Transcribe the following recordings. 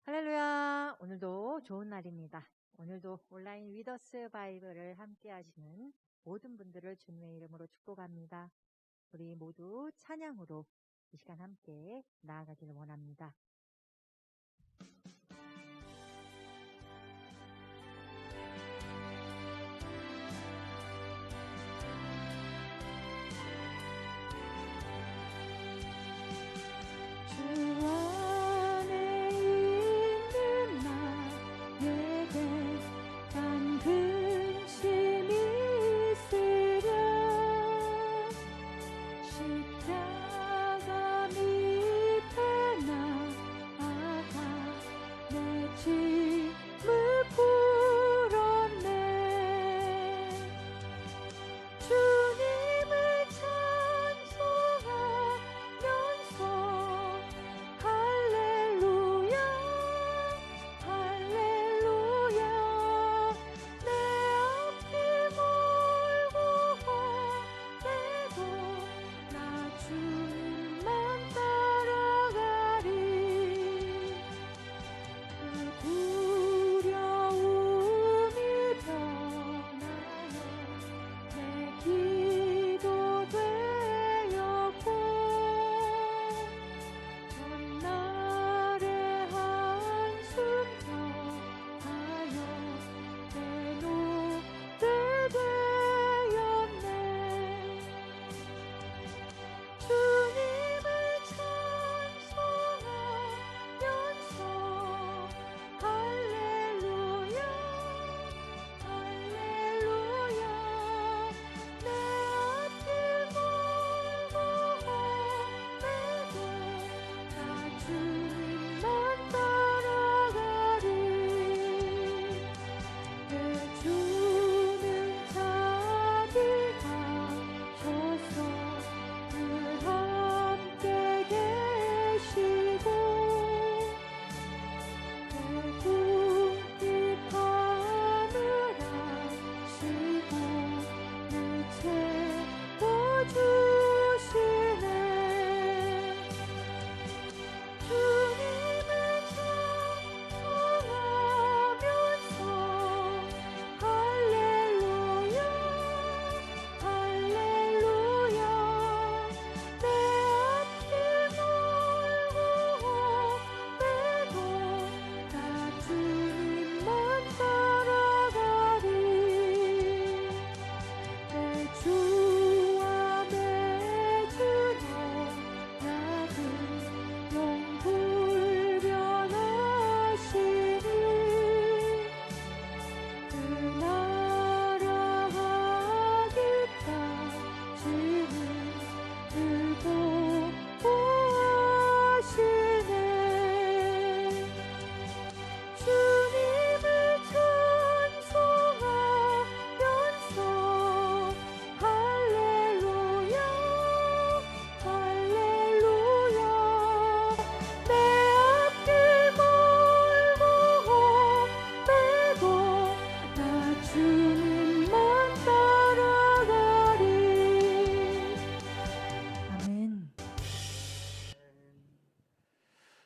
할렐루야. 오늘도 좋은 날입니다. 오늘도 온라인 위더스 바이블을 함께 하시는 모든 분들을 주님의 이름으로 축복합니다. 우리 모두 찬양으로 이 시간 함께 나아가기를 원합니다.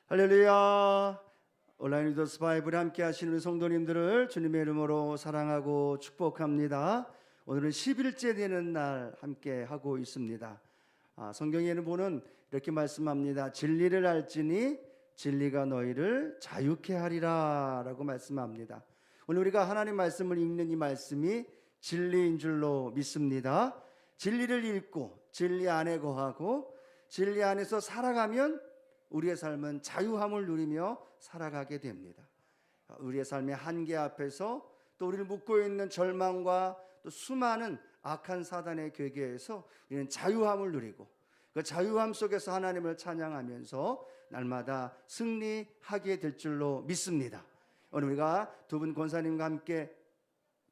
할렐루야. 온라인 리더스 바이블에 함께 하시는 성도님들을 주님의 이름으로 사랑하고 축복합니다. 오늘은 10일째 되는 날 함께 하고 있습니다. 성경에는 보는 이렇게 말씀합니다. 진리를 알지니 진리가 너희를 자유케 하리라 라고 말씀합니다. 오늘 우리가 하나님 말씀을 읽는 이 말씀이 진리인 줄로 믿습니다. 진리를 읽고 진리 안에 거하고 진리 안에서 살아가면 우리의 삶은 자유함을 누리며 살아가게 됩니다. 우리의 삶의 한계 앞에서 또 우리를 묶고 있는 절망과 또 수많은 악한 사단의 괴계에서 우리는 자유함을 누리고 그 자유함 속에서 하나님을 찬양하면서 날마다 승리하게 될 줄로 믿습니다. 오늘 우리가 두 분 권사님과 함께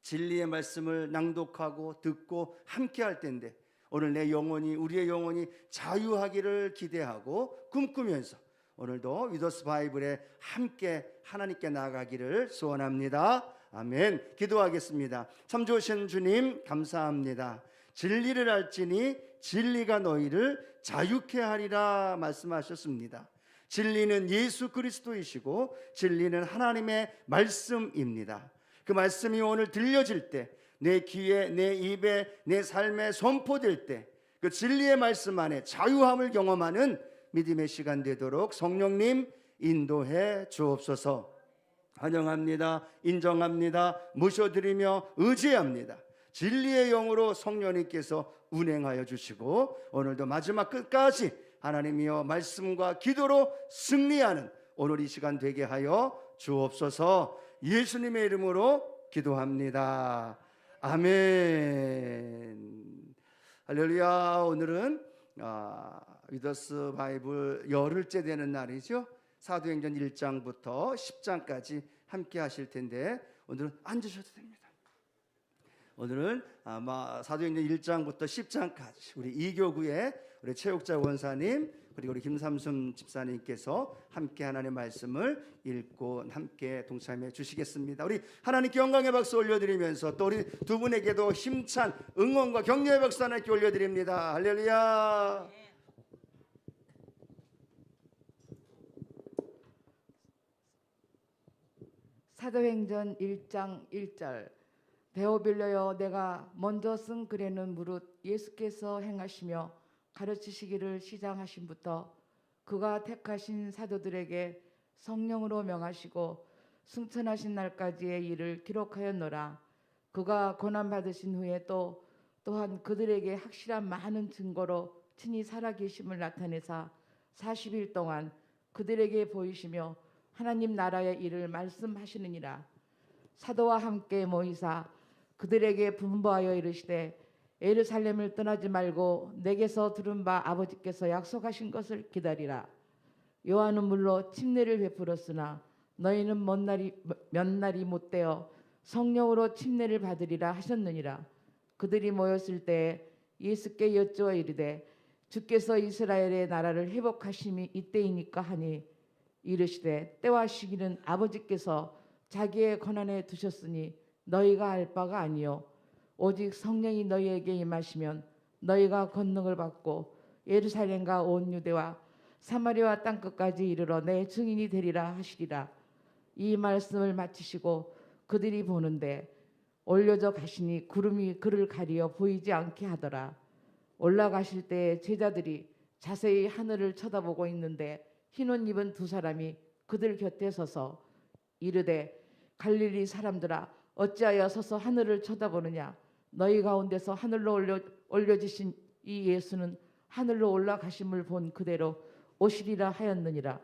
진리의 말씀을 낭독하고 듣고 함께 할 텐데 오늘 내 영혼이 우리의 영혼이 자유하기를 기대하고 꿈꾸면서 오늘도 위더스 바이블에 함께 하나님께 나아가기를 소원합니다. 아멘. 기도하겠습니다. 참 좋으신 주님 감사합니다. 진리를 알지니 진리가 너희를 자유케 하리라 말씀하셨습니다. 진리는 예수 그리스도이시고 진리는 하나님의 말씀입니다. 그 말씀이 오늘 들려질 때, 내 귀에, 내 입에, 내 삶에 선포될 때 그 진리의 말씀 안에 자유함을 경험하는 믿음의 시간 되도록 성령님 인도해 주옵소서. 환영합니다. 인정합니다. 모셔드리며 의지합니다. 진리의 영으로 성령님께서 운행하여 주시고 오늘도 마지막 끝까지 하나님이여 말씀과 기도로 승리하는 오늘 이 시간 되게 하여 주옵소서. 예수님의 이름으로 기도합니다. 아멘. 할렐루야. 오늘은 위더스 바이블 열흘째 되는 날이죠. 사도행전 1장부터 10장까지 함께 하실 텐데 오늘은 앉으셔도 됩니다. 오늘은 아마 사도행전 1장부터 10장까지 우리 이교구의 우리 최욱자 원사님 그리고 우리 김삼순 집사님께서 함께 하나님의 말씀을 읽고 함께 동참해 주시겠습니다. 우리 하나님께 영광의 박수 올려드리면서 또 우리 두 분에게도 힘찬 응원과 격려의 박수 하나님께 올려드립니다. 할렐루야. 사도행전 1장 1절 데오빌로여 내가 먼저 쓴 글에는 무릇 예수께서 행하시며 가르치시기를 시작하신부터 그가 택하신 사도들에게 성령으로 명하시고 승천하신 날까지의 일을 기록하였노라. 그가 고난받으신 후에 또한 그들에게 확실한 많은 증거로 친히 살아계심을 나타내사 40일 동안 그들에게 보이시며 하나님 나라의 일을 말씀하시느니라. 사도와 함께 모이사 그들에게 분부하여 이르시되 예루살렘을 떠나지 말고 내게서 들은 바 아버지께서 약속하신 것을 기다리라. 요한은 물로 침례를 베풀었으나 너희는 몇 날이 못되어 성령으로 침례를 받으리라 하셨느니라. 그들이 모였을 때 예수께 여쭈어 이르되 주께서 이스라엘의 나라를 회복하심이 이때이니까 하니 이르시되 때와 시기는 아버지께서 자기의 권한에 두셨으니 너희가 알 바가 아니요 오직 성령이 너희에게 임하시면 너희가 권능을 받고 예루살렘과 온 유대와 사마리아 땅끝까지 이르러 내 증인이 되리라 하시리라. 이 말씀을 마치시고 그들이 보는데 올려져 가시니 구름이 그를 가리어 보이지 않게 하더라. 올라가실 때 제자들이 자세히 하늘을 쳐다보고 있는데 흰옷 입은 두 사람이 그들 곁에 서서 이르되 갈릴리 사람들아 어찌하여 서서 하늘을 쳐다보느냐. 너희 가운데서 하늘로 올려지신 이 예수는 하늘로 올라가심을 본 그대로 오시리라 하였느니라.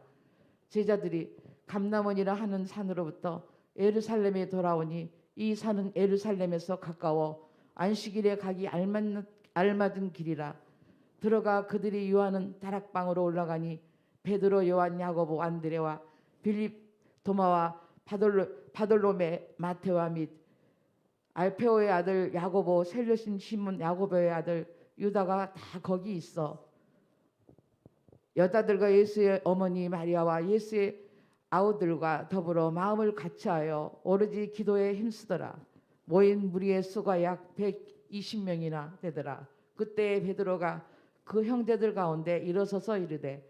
제자들이 감람원이라 하는 산으로부터 예루살렘에 돌아오니 이 산은 예루살렘에서 가까워 안식일에 가기 알맞은 길이라. 들어가 그들이 유하는 다락방으로 올라가니 베드로, 요한, 야고보, 안드레와 빌립, 도마와 바돌로메, 마테와 및 알페오의 아들 야고보, 셀로신 시몬, 야고보의 아들 유다가 다 거기 있어. 여자들과 예수의 어머니 마리아와 예수의 아우들과 더불어 마음을 같이하여 오로지 기도에 힘쓰더라. 모인 무리의 수가 약 120명이나 되더라. 그때 베드로가 그 형제들 가운데 일어서서 이르되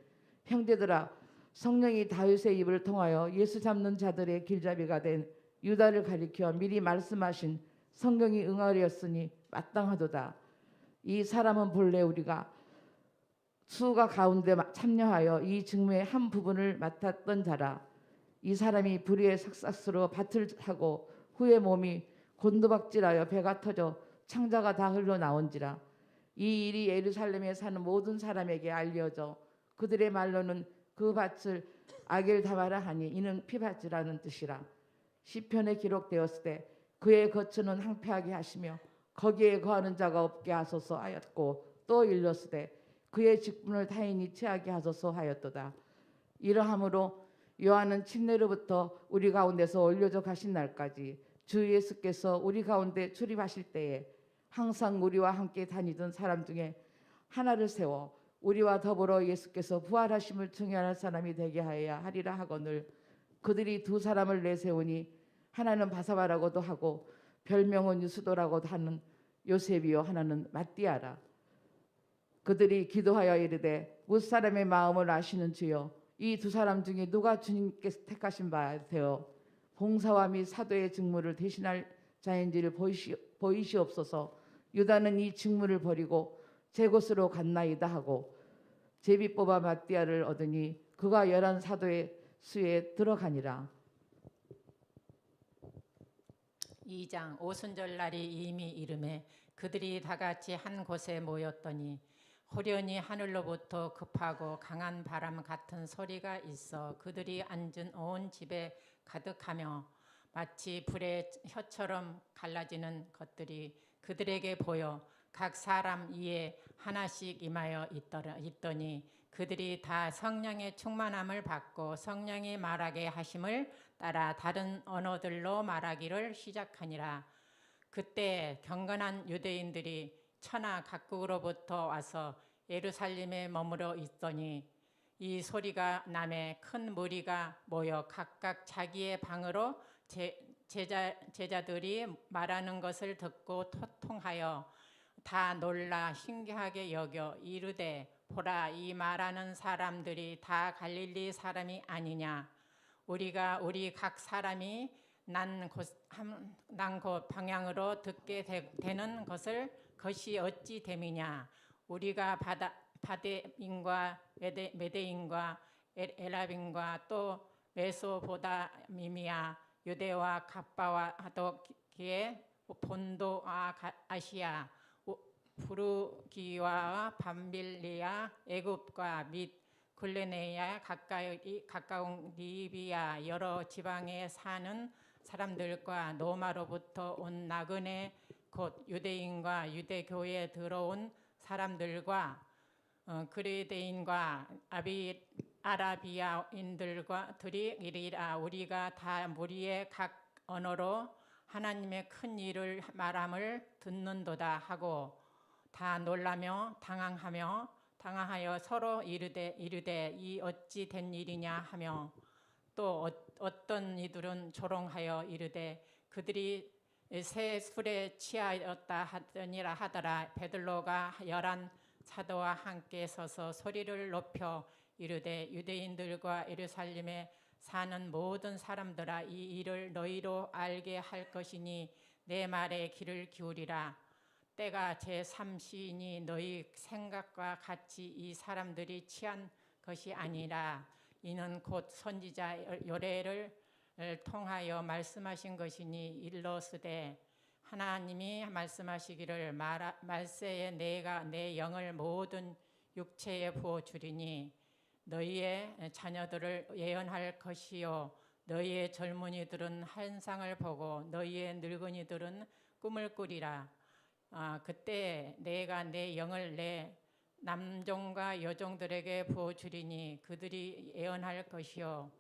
형제들아 성령이 다윗의 입을 통하여 예수 잡는 자들의 길잡이가 된 유다를 가리켜 미리 말씀하신 성경이 응하리였으니 마땅하도다. 이 사람은 본래 우리가 수가 가운데 참여하여 이 직무의 한 부분을 맡았던 자라. 이 사람이 불의의 삭삭스로 밭을 하고 후에 몸이 곤두박질하여 배가 터져 창자가 다 흘러나온지라. 이 일이 예루살렘에 사는 모든 사람에게 알려져 그들의 말로는 그 밭을 아겔다마라 하니 이는 피밭이라는 뜻이라. 시편에 기록되었을 때 그의 거처는 황폐하게 하시며 거기에 거하는 자가 없게 하소서 하였고 또 일렀으되 그의 직분을 타인이 취하게 하소서 하였도다. 이러함으로 요한은 침례로부터 우리 가운데서 올려져 가신 날까지 주 예수께서 우리 가운데 출입하실 때에 항상 우리와 함께 다니던 사람 중에 하나를 세워 우리와 더불어 예수께서 부활하심을 증언할 사람이 되게 하여야 하리라 하거늘 그들이 두 사람을 내세우니 하나는 바사바라고도 하고 별명은 유수도라고도 하는 요셉이요 하나는 마띠아라. 그들이 기도하여 이르되 무사람의 마음을 아시는 주여 이 두 사람 중에 누가 주님께서 택하신 바 되어 봉사와 및 사도의 직무를 대신할 자인지를 보이시옵소서. 유다는 이 직무를 버리고 제 곳으로 갔나이다 하고 제비 뽑아 마띠아를 얻으니 그가 11 사도의 수에 들어가니라. 2장 오순절 날이 이미 이름에 그들이 다 같이 한 곳에 모였더니 호련히 하늘로부터 급하고 강한 바람 같은 소리가 있어 그들이 앉은 온 집에 가득하며 마치 불의 혀처럼 갈라지는 것들이 그들에게 보여 각 사람 위에 하나씩 임하여 있더니 그들이 다 성령의 충만함을 받고 성령이 말하게 하심을 따라 다른 언어들로 말하기를 시작하니라. 그때 경건한 유대인들이 천하 각국으로부터 와서 예루살렘에 머물러 있더니 이 소리가 남에 큰 무리가 모여 각각 자기의 방으로 제자들이 말하는 것을 듣고 토통하여 다 놀라 신기하게 여겨 이르되 보라 이 말하는 사람들이 다 갈릴리 사람이 아니냐. 우리가 우리 각 사람이 난 곳 방향으로 듣게 되는 것이 어찌 됨이냐. 우리가 바데인과 메데인과 엘랍인과 또 메소포다미아 유대와 갑바와 하도기에 본도와 아시아 부르기와 밤빌리아 애굽과 및 굴레네야 가까운 리비아 여러 지방에 사는 사람들과 로마로부터 온 나그네 곧 유대인과 유대교에 들어온 사람들과 그레데인과 아라비아인들과 들이 이리라. 우리가 다 무리의 각 언어로 하나님의 큰 일을 말함을 듣는도다 하고 다 놀라며 당황하여 서로 이르되 이 어찌 된 일이냐 하며 또 어떤 이들은 조롱하여 이르되 그들이 새 술에 취하였다 하더라. 베드로가 11 사도와 함께 서서 소리를 높여 이르되 유대인들과 예루살렘에 사는 모든 사람들아 이 일을 너희로 알게 할 것이니 내 말에 귀를 기울이라. 때가 제3시이니 너희 생각과 같이 이 사람들이 취한 것이 아니라 이는 곧 선지자 요레를 통하여 말씀하신 것이니 일러스되 하나님이 말씀하시기를 말세에 내가 내 영을 모든 육체에 부어 주리니 너희의 자녀들을 예언할 것이요 너희의 젊은이들은 환상을 보고 너희의 늙은이들은 꿈을 꾸리라. 그때 내가 내 영을 내 남종과 여종들에게 부어 주리니 그들이 예언할 것이요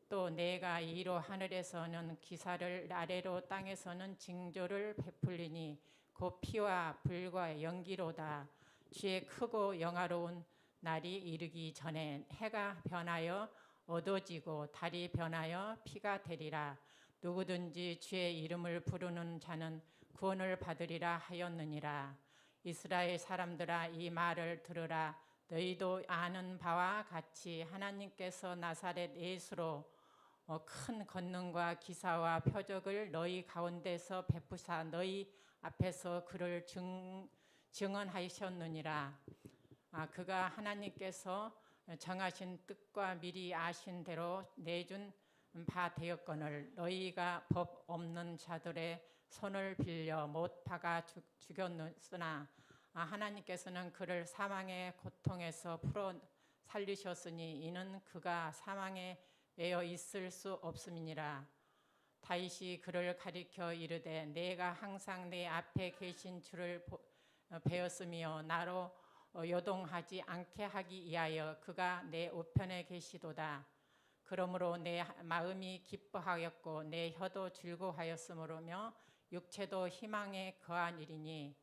또 내가 이로 하늘에서는 기사를 아래로 땅에서는 징조를 베풀리니 곧 피와 불과 연기로다. 주의 크고 영화로운 날이 이르기 전에 해가 변하여 어두워지고 달이 변하여 피가 되리라. 누구든지 주의 이름을 부르는 자는 구원을 받으리라 하였느니라. 이스라엘 사람들아 이 말을 들으라. 너희도 아는 바와 같이 하나님께서 나사렛 예수로 큰 권능과 기사와 표적을 너희 가운데서 베푸사 너희 앞에서 그를 증언하셨느니라. 그가 하나님께서 정하신 뜻과 미리 아신 대로 내준 바 되었거늘 너희가 법 없는 자들의 손을 빌려 못 박아 죽였으나 하나님께서는 그를 사망의 고통에서 풀어 살리셨으니 이는 그가 사망에 매여 있을 수 없음이니라. 다윗이 그를 가리켜 이르되 내가 항상 내 앞에 계신 주를 배웠으며 나로 요동하지 않게 하기 위하여 그가 내 우편에 계시도다. 그러므로 내 마음이 기뻐하였고 내 혀도 즐거워하였으므로며 육체도 희망에 거한 일이니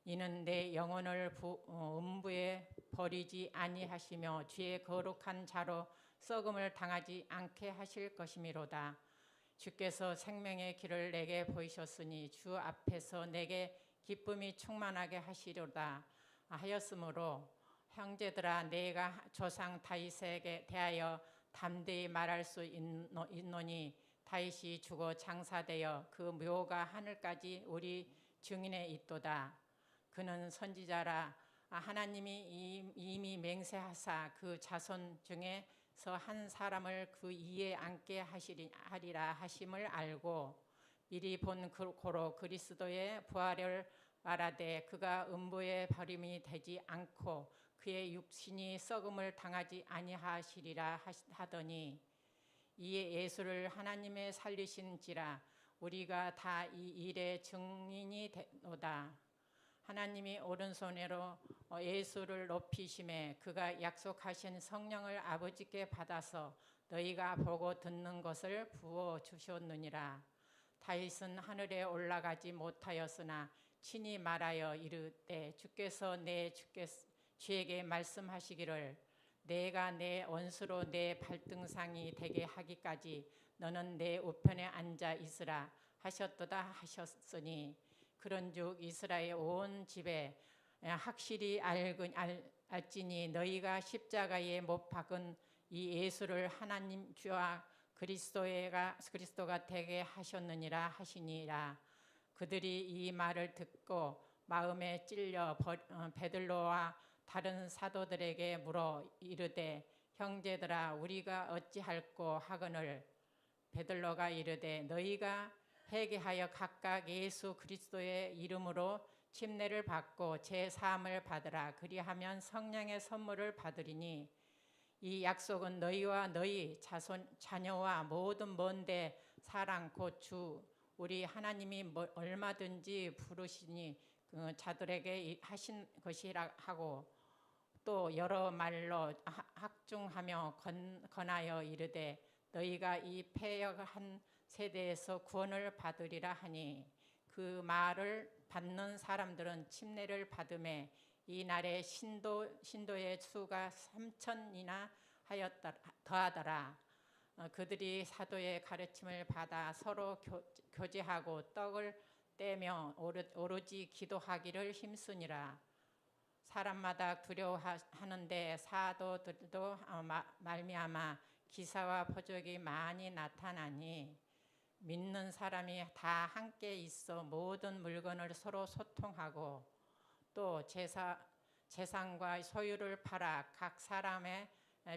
이는 내 영혼을 음부에 버리지 아니하시며 주의 거룩한 자로 썩음을 당하지 않게 하실 것이미로다. 주께서 생명의 길을 내게 보이셨으니 주 앞에서 내게 기쁨이 충만하게 하시려다 하였으므로 형제들아 내가 조상 다윗에게 대하여 담대히 말할 수 있노니 다윗이 죽어 장사되어 그 묘가 하늘까지 우리 증인에 있도다. 그는 선지자라 하나님이 이미 맹세하사 그 자손 중에서 한 사람을 그 위에 앉게 하리라 하심을 알고 미리 본 고로 그리스도의 부활을 말하되 그가 음부의 버림이 되지 않고 그의 육신이 썩음을 당하지 아니하시리라 하더니 이에 예수를 하나님의 살리신지라 우리가 다 이 일의 증인이 되노다. 하나님이 오른손으로 예수를 높이심에 그가 약속하신 성령을 아버지께 받아서 너희가 보고 듣는 것을 부어 주셨느니라. 다윗은 하늘에 올라가지 못하였으나 친히 말하여 이르되 주께서 내 주에게 말씀하시기를 내가 내 원수로 내 발등상이 되게 하기까지 너는 내 우편에 앉아 있으라 하셨도다 하셨으니 그런즉 이스라엘 온 집에 확실히 알지니 너희가 십자가에 못 박은 이 예수를 하나님 주와 그리스도가 되게 하셨느니라 하시니라. 그들이 이 말을 듣고 마음에 찔려 베들로와 다른 사도들에게 물어 이르되 형제들아 우리가 어찌할꼬 하거늘 베들로가 이르되 너희가 회개하여 각각 예수 그리스도의 이름으로 침례를 받고 제 사함을 받으라. 그리하면 성령의 선물을 받으리니 이 약속은 너희와 너희 자녀와 모든 먼데 사랑 곧 주 우리 하나님이 얼마든지 부르시니 그 자들에게 하신 것이라 하고 또 여러 말로 학중하며 권하여 이르되 너희가 이 패역한 세대에서 구원을 받으리라 하니 그 말을 받는 사람들은 침례를 받음에 이 날에 신도의 수가 3,000이나 더하더라. 그들이 사도의 가르침을 받아 서로 교제하고 떡을 떼며 오로지 기도하기를 힘쓰니라. 사람마다 두려워하는데 사도들도 말미암아 기사와 표적이 많이 나타나니 믿는 사람이 다 함께 있어 모든 물건을 서로 소통하고 또 재산과 소유를 팔아 각 사람의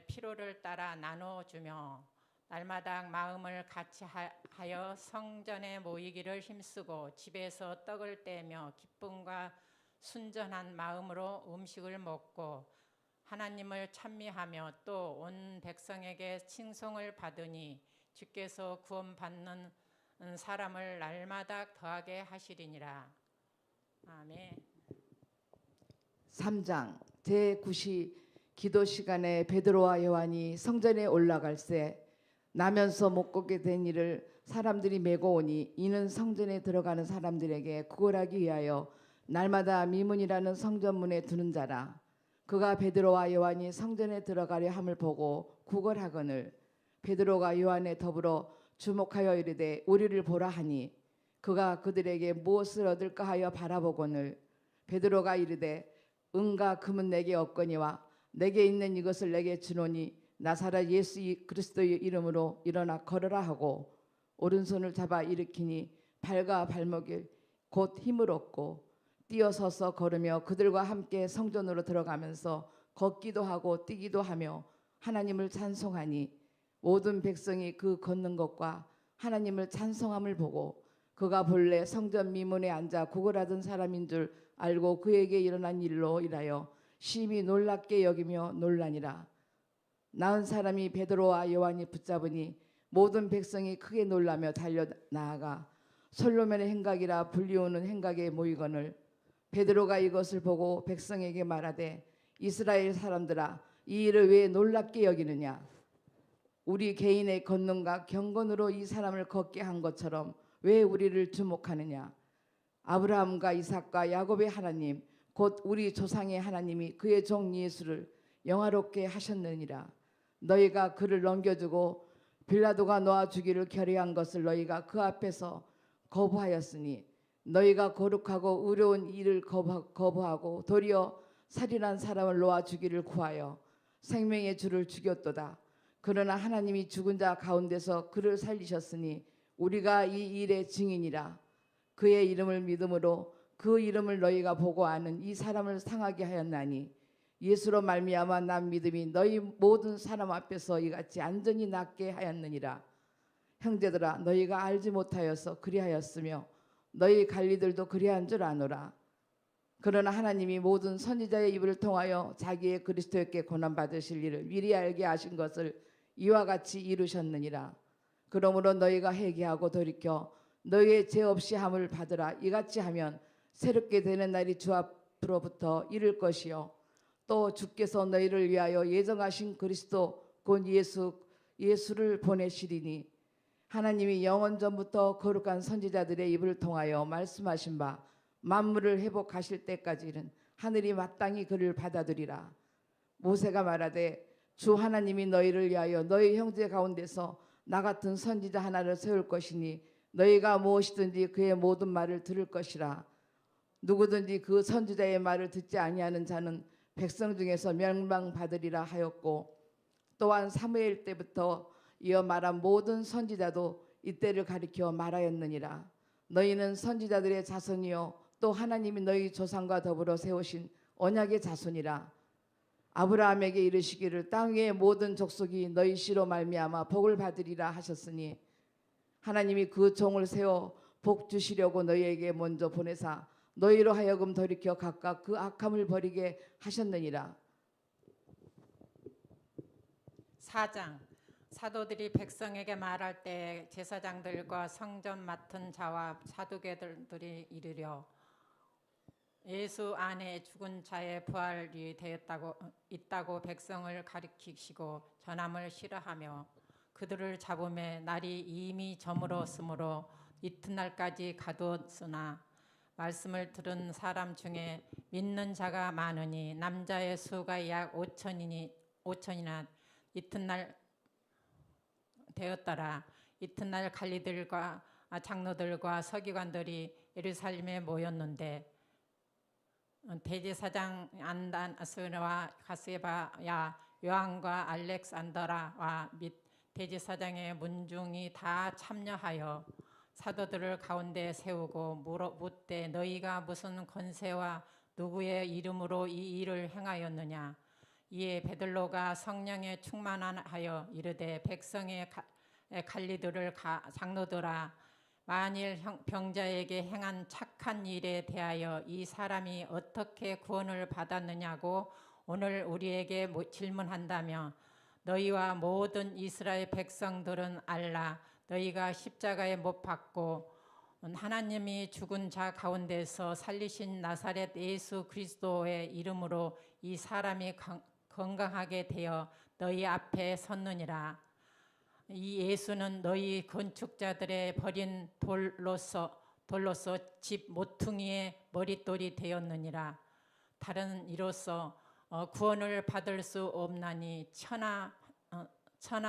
필요를 따라 나눠주며 날마다 마음을 같이 하여 성전에 모이기를 힘쓰고 집에서 떡을 떼며 기쁨과 순전한 마음으로 음식을 먹고 하나님을 찬미하며 또 온 백성에게 칭송을 받으니 주께서 구원받는 사람을 날마다 더하게 하시리니라. 아멘. 3장 제9시 기도 시간에 베드로와 요한이 성전에 올라갈새 나면서 못 걷게 된 이를 사람들이 메고 오니 이는 성전에 들어가는 사람들에게 구걸하기 위하여 날마다 미문이라는 성전문에 두는 자라. 그가 베드로와 요한이 성전에 들어가려 함을 보고 구걸하거늘 베드로가 요한에 더불어 주목하여 이르되 우리를 보라 하니 그가 그들에게 무엇을 얻을까 하여 바라보거늘 베드로가 이르되 은과 금은 내게 없거니와 내게 있는 이것을 내게 주노니 나사렛 예수 그리스도의 이름으로 일어나 걸으라 하고 오른손을 잡아 일으키니 발과 발목이 곧 힘을 얻고 뛰어서서 걸으며 그들과 함께 성전으로 들어가면서 걷기도 하고 뛰기도 하며 하나님을 찬송하니 모든 백성이 그 걷는 것과 하나님을 찬송함을 보고 그가 본래 성전 미문에 앉아 구걸하던 사람인 줄 알고 그에게 일어난 일로 인하여 심히 놀랍게 여기며 놀라니라. 나은 사람이 베드로와 요한이 붙잡으니 모든 백성이 크게 놀라며 달려 나아가 솔로몬의 행각이라 불리우는 행각에 모이거늘 베드로가 이것을 보고 백성에게 말하되 이스라엘 사람들아 이 일을 왜 놀랍게 여기느냐. 우리 개인의 권능과 경건으로 이 사람을 걷게 한 것처럼 왜 우리를 주목하느냐. 아브라함과 이삭과 야곱의 하나님 곧 우리 조상의 하나님이 그의 종 예수를 영화롭게 하셨느니라. 너희가 그를 넘겨주고 빌라도가 놓아 주기를 결의한 것을 너희가 그 앞에서 거부하였으니 너희가 거룩하고 의로운 일을 거부하고 도리어 살인한 사람을 놓아 주기를 구하여 생명의 주를 죽였도다. 그러나 하나님이 죽은 자 가운데서 그를 살리셨으니 우리가 이 일의 증인이라. 그의 이름을 믿음으로 그 이름을 너희가 보고 아는 이 사람을 상하게 하였나니 예수로 말미암아 난 믿음이 너희 모든 사람 앞에서 이같이 안전히 낫게 하였느니라. 형제들아 너희가 알지 못하여서 그리하였으며 너희 관리들도 그리한 줄 아노라. 그러나 하나님이 모든 선지자의 입을 통하여 자기의 그리스도께 고난 받으실 일을 미리 알게 하신 것을 이와 같이 이루셨느니라. 그러므로 너희가 회개하고 돌이켜 너희의 죄 없이 함을 받으라. 이같이 하면 새롭게 되는 날이 주 앞으로부터 이를 것이요 또 주께서 너희를 위하여 예정하신 그리스도 곧 예수를 보내시리니 하나님이 영원 전부터 거룩한 선지자들의 입을 통하여 말씀하신 바 만물을 회복하실 때까지는 하늘이 마땅히 그를 받아들이라. 모세가 말하되 주 하나님이 너희를 위하여 너희 형제 가운데서 나 같은 선지자 하나를 세울 것이니 너희가 무엇이든지 그의 모든 말을 들을 것이라. 누구든지 그 선지자의 말을 듣지 아니하는 자는 백성 중에서 멸망받으리라 하였고 또한 사무엘 때부터 이어 말한 모든 선지자도 이때를 가리켜 말하였느니라. 너희는 선지자들의 자손이요 또 하나님이 너희 조상과 더불어 세우신 언약의 자손이라. 아브라함에게 이르시기를 땅 위의 모든 족속이 너희 씨로 말미암아 복을 받으리라 하셨으니 하나님이 그 종을 세워 복 주시려고 너희에게 먼저 보내사 너희로 하여금 돌이켜 각각 그 악함을 버리게 하셨느니라. 4장 사도들이 백성에게 말할 때 제사장들과 성전 맡은 자와 사두개들이 이르려 예수 안에 죽은 자의 부활이 있다고 백성을 가리키시고 전함을 싫어하며 그들을 잡음에 날이 이미 저물었으므로 이튿날까지 가두었으나 말씀을 들은 사람 중에 믿는 자가 많으니 남자의 수가 약 5천이나 이튿날 되었더라. 이튿날 관리들과 장로들과 서기관들이 예루살렘에 모였는데 대제사장 안다스와 가세바야 요한과 알렉산더라와 및 대제사장의 문중이 다 참여하여 사도들을 가운데 세우고 묻되 너희가 무슨 권세와 누구의 이름으로 이 일을 행하였느냐. 이에 베드로가 성령에 충만하여 이르되 백성의 관리들을 장로들아 만일 병자에게 행한 착한 일에 대하여 이 사람이 어떻게 구원을 받았느냐고 오늘 우리에게 질문한다며 너희와 모든 이스라엘 백성들은 알라. 너희가 십자가에 못 박고 하나님이 죽은 자 가운데서 살리신 나사렛 예수 그리스도의 이름으로 이 사람이 건강하게 되어 너희 앞에 섰느니라. 이 예수는 너희 건축자들의 버린 돌로서 집 모퉁이의 머릿돌이 되었느니라. 다른 이로써 구원을 받을 수 없나니 천하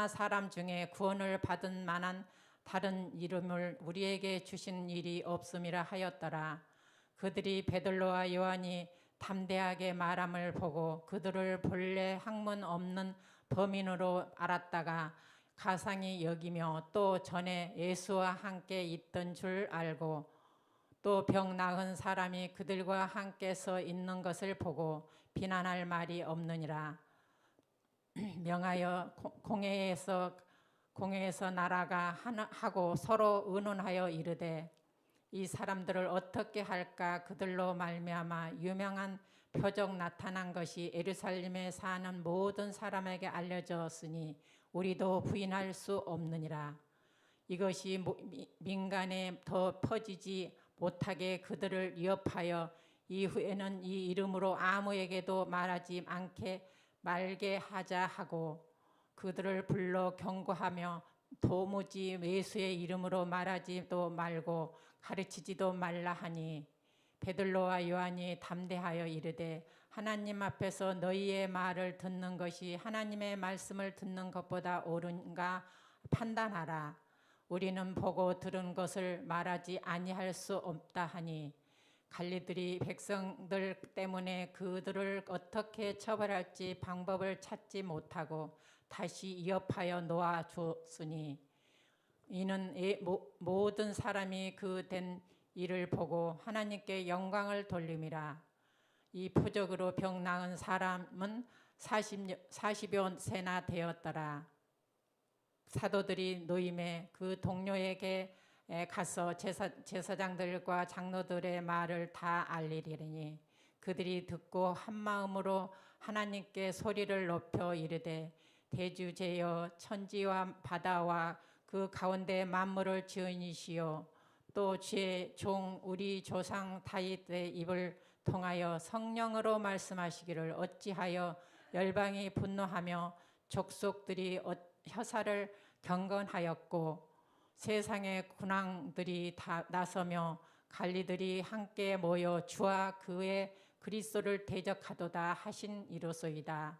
사람 중에 구원을 받은 만한 다른 이름을 우리에게 주신 일이 없음이라 하였더라. 그들이 베드로와 요한이 담대하게 말함을 보고 그들을 본래 학문 없는 범인으로 알았다가 가상히 여기며 또 전에 예수와 함께 있던 줄 알고 또 병 나은 사람이 그들과 함께 서 있는 것을 보고 비난할 말이 없느니라. 명하여 공회에서 나라가 하고 서로 의논하여 이르되 이 사람들을 어떻게 할까. 그들로 말미암아 유명한 표적 나타난 것이 예루살렘에 사는 모든 사람에게 알려졌으니 우리도 부인할 수 없느니라. 이것이 민간에 더 퍼지지 못하게 그들을 위협하여 이후에는 이 이름으로 아무에게도 말하지 말게 하자 하고 그들을 불러 경고하며 도무지 예수의 이름으로 말하지도 말고 가르치지도 말라 하니 베드로와 요한이 담대하여 이르되 하나님 앞에서 너희의 말을 듣는 것이 하나님의 말씀을 듣는 것보다 옳은가 판단하라. 우리는 보고 들은 것을 말하지 아니할 수 없다 하니 관리들이 백성들 때문에 그들을 어떻게 처벌할지 방법을 찾지 못하고 다시 위협하여 놓아주었으니 이는 모든 사람이 그 된 일을 보고 하나님께 영광을 돌림이라. 이 표적으로 병 나은 사람은 40여 세나 되었더라. 사도들이 노임에 그 동료에게 가서 제사장들과 장로들의 말을 다 알리리니 그들이 듣고 한 마음으로 하나님께 소리를 높여 이르되 대주제여 천지와 바다와 그 가운데 만물을 지으시오 또 주의 종 우리 조상 다윗의 입을 통하여 성령으로 말씀하시기를 어찌하여 열방이 분노하며 족속들이 혀사를 경건하였고 세상의 군왕들이 다 나서며 관리들이 함께 모여 주와 그의 그리스도를 대적하도다 하신 이로소이다.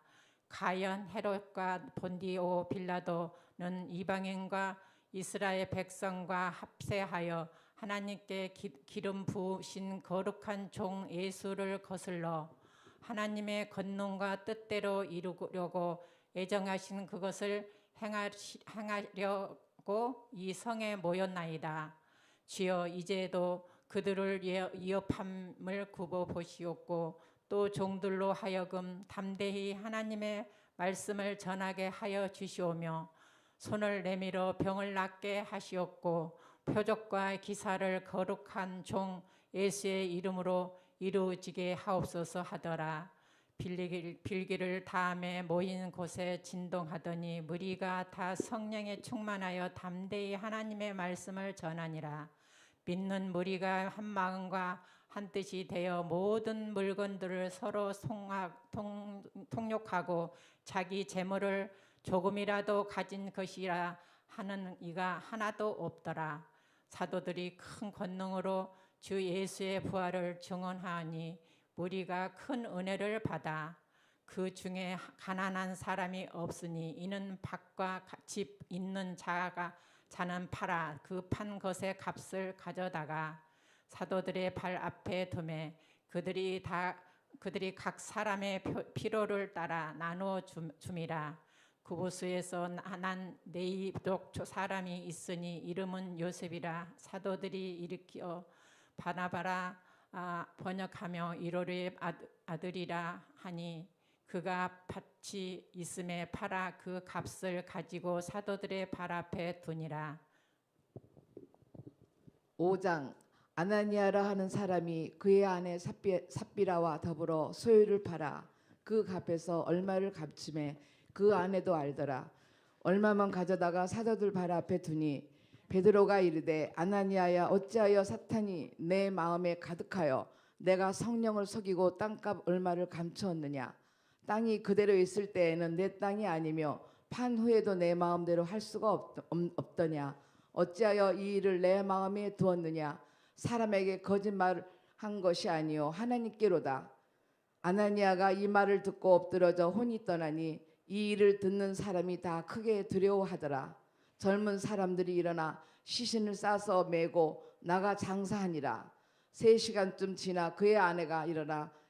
가연 헤롯과 본디오 빌라도는 이방인과 이스라엘 백성과 합세하여 하나님께 기름 부으신 거룩한 종 예수를 거슬러 하나님의 권능과 뜻대로 이루려고 애정하신 그것을 행하려고 이 성에 모였나이다. 주여 이제도 그들을 위협함을 굽어 보시옵고 또 종들로 하여금 담대히 하나님의 말씀을 전하게 하여 주시오며 손을 내밀어 병을 낫게 하시옵고 표적과 기사를 거룩한 종 예수의 이름으로 이루어지게 하옵소서 하더라. 빌기를 다음에 모인 곳에 진동하더니 무리가 다 성령에 충만하여 담대히 하나님의 말씀을 전하니라. 믿는 무리가 한 마음과 한 뜻이 되어 모든 물건들을 서로 통용하고 자기 재물을 조금이라도 가진 것이라 하는 이가 하나도 없더라. 사도들이 큰 권능으로 주 예수의 부활을 증언하니 무리가 큰 은혜를 받아 그 중에 가난한 사람이 없으니 이는 밭과 집 있는 자는 팔아 그 판 것의 값을 가져다가 사도들의 발 앞에 두매 그들이 각 사람의 필요를 따라 나누어 줌이라. 구부수에서 난 네이독 사람이 있으니 이름은 요셉이라. 사도들이 일으켜 바나바라 번역하며 이로리의 아들이라 하니 그가 밭이 있음에 팔아 그 값을 가지고 사도들의 발 앞에 두니라. 5장 아나니아라 하는 사람이 그의 아내 삽비라와 더불어 소유를 팔아 그 값에서 얼마를 값침에 그 아내도 알더라. 얼마만 가져다가 사도들 발 앞에 두니 베드로가 이르되 아나니아야 어찌하여 사탄이 내 마음에 가득하여 내가 성령을 속이고 땅값 얼마를 감추었느냐. 땅이 그대로 있을 때에는 내 땅이 아니며 판 후에도 내 마음대로 할 수가 없더냐. 어찌하여 이 일을 내 마음에 두었느냐. 사람에게 거짓말을 한 것이 아니요 하나님께로다. 아나니아가 이 말을 듣고 엎드러져 혼이 떠나니 이 일을 듣는 사람이 다 크게 두려워하더라. 젊은 사람들이 일어나 시신을 싸서 메고 나가 장사하니라. 3시간쯤 지나 그의 아내가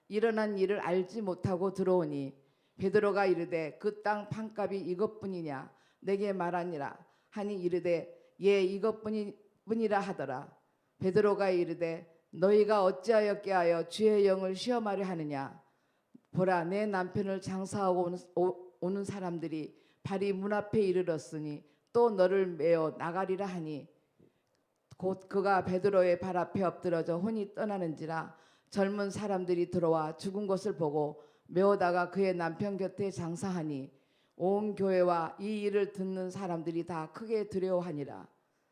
일어난 일을 알지 못하고 들어오니 베드로가 이르되 그 땅 판값이 이것뿐이냐 내게 말하니라 하니 이르되 예 이것뿐이라 하더라. 베드로가 이르되 너희가 어찌하여 깨하여 주의 영을 시험하려 하느냐. 보라 내 남편을 장사하고 오는 사람들이 발이 문 앞에 이르렀으니 또 너를 메어 나가리라 하니 곧 그가 베드로의 발 앞에 엎드러져 혼이 떠나는지라 젊은 사람들이 들어와 죽은 것을 보고 메어다가 그의 남편 곁에 장사하니 온 교회와 이 일을 듣는 사람들이 다 크게 두려워하니라.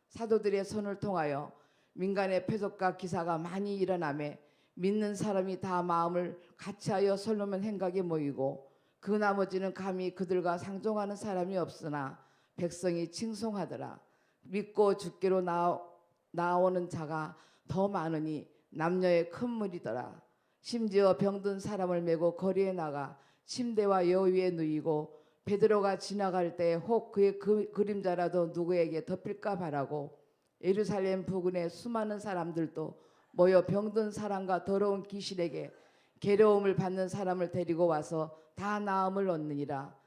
사도들의 손을 통하여 민간의 표적과 기사가 많이 일어나매 믿는 사람이 다 마음을 같이하여 솔로몬 행각에 모이고 그 나머지는 감히 그들과 상종하는 사람이 없으나 백성이 칭송하더라. 믿고 주께로 나오는 자가 더 많으니 남녀의 큰 무리더라. 심지어 병든 사람을 메고 거리에 나가 침대와 여 위에 누이고 베드로가 지나갈 때 혹 그의 그림자라도 누구에게 덮일까 바라고 예루살렘 부근의 수많은 사람들도 모여 병든 사람과 더러운 귀신에게 괴로움을 받는 사람을 데리고 와서 다 나음을 얻느니라.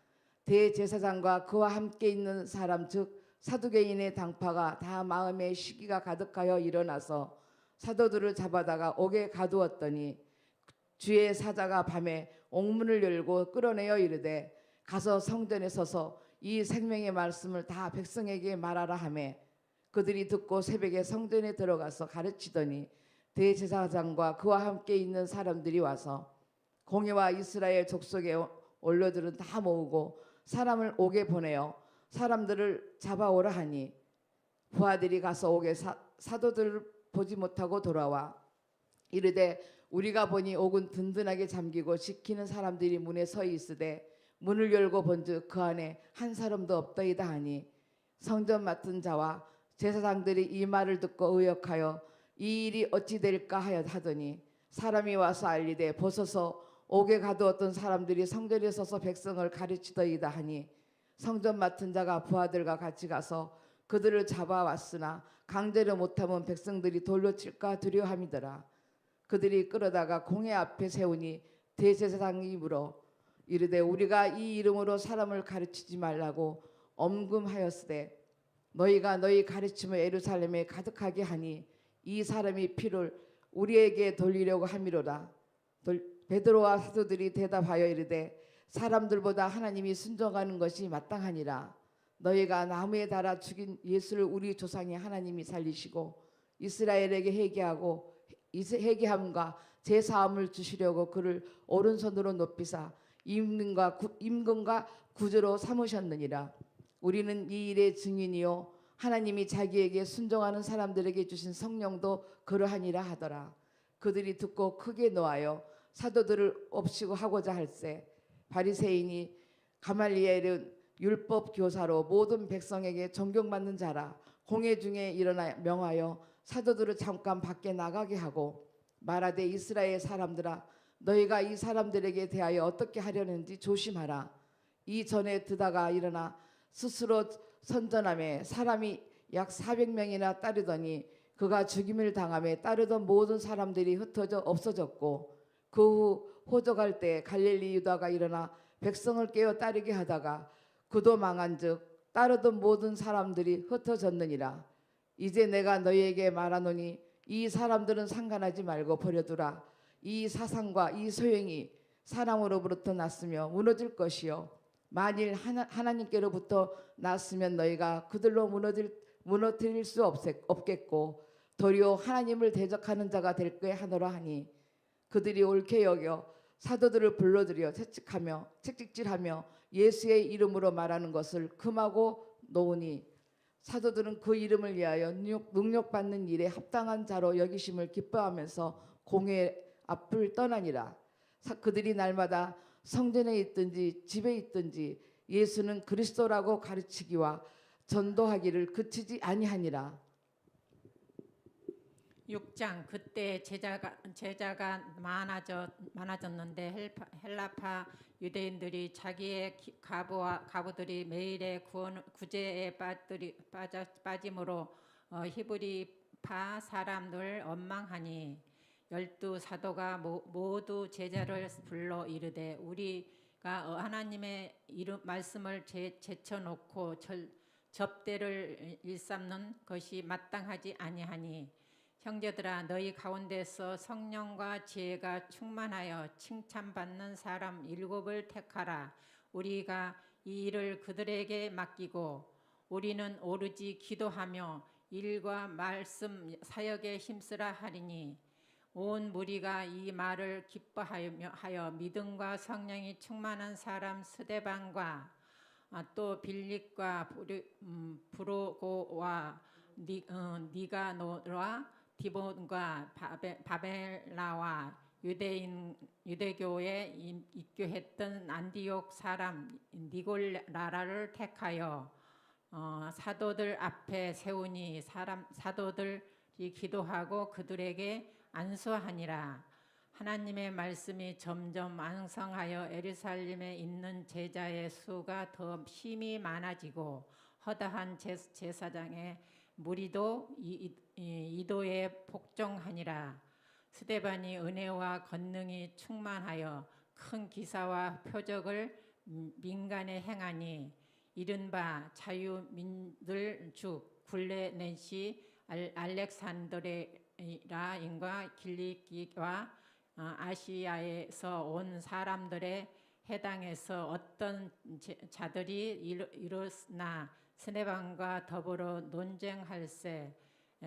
대제사장과 그와 함께 있는 사람 즉 사두개인의 당파가 다 마음에 시기가 가득하여 일어나서 사도들을 잡아다가 옥에 가두었더니 주의 사자가 밤에 옥문을 열고 끌어내어 이르되 가서 성전에 서서 이 생명의 말씀을 다 백성에게 말하라 하매 그들이 듣고 새벽에 성전에 들어가서 가르치더니 대제사장과 그와 함께 있는 사람들이 와서 공회와 이스라엘 족속의 원로들은 다 모으고 사람을 옥에 보내어 사람들을 잡아오라 하니 부하들이 가서 옥에 사도들을 보지 못하고 돌아와 이르되 우리가 보니 옥은 든든하게 잠기고 지키는 사람들이 문에 서 있으되 문을 열고 본즉 그 안에 한 사람도 없더이다 하니 성전 맡은 자와 제사장들이 이 말을 듣고 의역하여 이 일이 어찌 될까 하더니 사람이 와서 알리되 보소서 옥에 가두었던 사람들이 성전에 서서 백성을 가르치더이다 하니 성전 맡은 자가 부하들과 같이 가서 그들을 잡아왔으나 강제로 못하면 백성들이 돌로 칠까 두려워함이더라. 그들이 끌어다가 공회 앞에 세우니 대제사장이 물어 이르되 우리가 이 이름으로 사람을 가르치지 말라고 엄금하였으되 너희가 너희 가르침을 예루살렘에 가득하게 하니 이 사람이 피를 우리에게 돌리려고 함이로라. 베드로와 사도들이 대답하여 이르되 사람들보다 하나님이 순종하는 것이 마땅하니라. 너희가 나무에 달아 죽인 예수를 우리 조상의 하나님이 살리시고 이스라엘에게 회개함과 제사함을 주시려고 그를 오른손으로 높이사 임금과 구주로 삼으셨느니라. 우리는 이 일의 증인이요 하나님이 자기에게 순종하는 사람들에게 주신 성령도 그러하니라 하더라. 그들이 듣고 크게 노하여 사도들을 없이고 하고자 할세 바리새인이 가말리엘은 율법 교사로 모든 백성에게 존경받는 자라. 공회 중에 일어나 명하여 사도들을 잠깐 밖에 나가게 하고 말하되 이스라엘 사람들아 너희가 이 사람들에게 대하여 어떻게 하려는지 조심하라. 이 전에 드다가 일어나 스스로 선전함에 사람이 약 400명이나 따르더니 그가 죽임을 당함에 따르던 모든 사람들이 흩어져 없어졌고 그 후 호적할 때 갈릴리 유다가 일어나 백성을 깨어 따르게 하다가 그도 망한즉 따르던 모든 사람들이 흩어졌느니라. 이제 내가 너희에게 말하노니 이 사람들은 상관하지 말고 버려두라. 이 사상과 이 소용이 사람으로부터 났으며 무너질 것이요 만일 하나님께로부터 났으면 너희가 그들로 무너뜨릴 수 없겠고 도리어 하나님을 대적하는 자가 될 꽤 하노라 하니 그들이 옳게 여겨 사도들을 불러들여 채찍질하며 예수의 이름으로 말하는 것을 금하고 놓으니 사도들은 그 이름을 위하여 능력받는 일에 합당한 자로 여기심을 기뻐하면서 공회 앞을 떠나니라. 그들이 날마다 성전에 있든지 집에 있든지 예수는 그리스도라고 가르치기와 전도하기를 그치지 아니하니라. 6장 그때 제자가 많아졌는데 헬라파 유대인들이 자기의 가부들이 매일의 구제에 빠짐으로 히브리파 사람들 원망하니 12사도가 모두 제자를 불러 이르되 우리가 하나님의 말씀을 제쳐놓고 접대를 일삼는 것이 마땅하지 아니하니 형제들아 너희 가운데서 성령과 지혜가 충만하여 칭찬받는 사람 7을 택하라. 우리가 이 일을 그들에게 맡기고 우리는 오로지 기도하며 일과 말씀 사역에 힘쓰라 하리니 온 무리가 이 말을 기뻐하여 믿음과 성령이 충만한 사람 스데반과 또 빌립과 브로고와 니가노와 디본과 바벨라와 유대교에 입교했던 안디옥 사람 니골라를 택하여 사도들 앞에 세우니 사도들이 기도하고 그들에게 안수하니라. 하나님의 말씀이 점점 왕성하여 예루살렘에 있는 제자의 수가 더 힘이 많아지고 허다한 제사장의 무리도 이도에 복종하니라. 스데반이 은혜와 권능이 충만하여 큰 기사와 표적을 민간에 행하니 이른바 자유민들 주 굴레넨시 알렉산드레라인과 길리기와 아시아에서 온 사람들의 해당에서 어떤 자들이 이르나 스데반과 더불어 논쟁할세.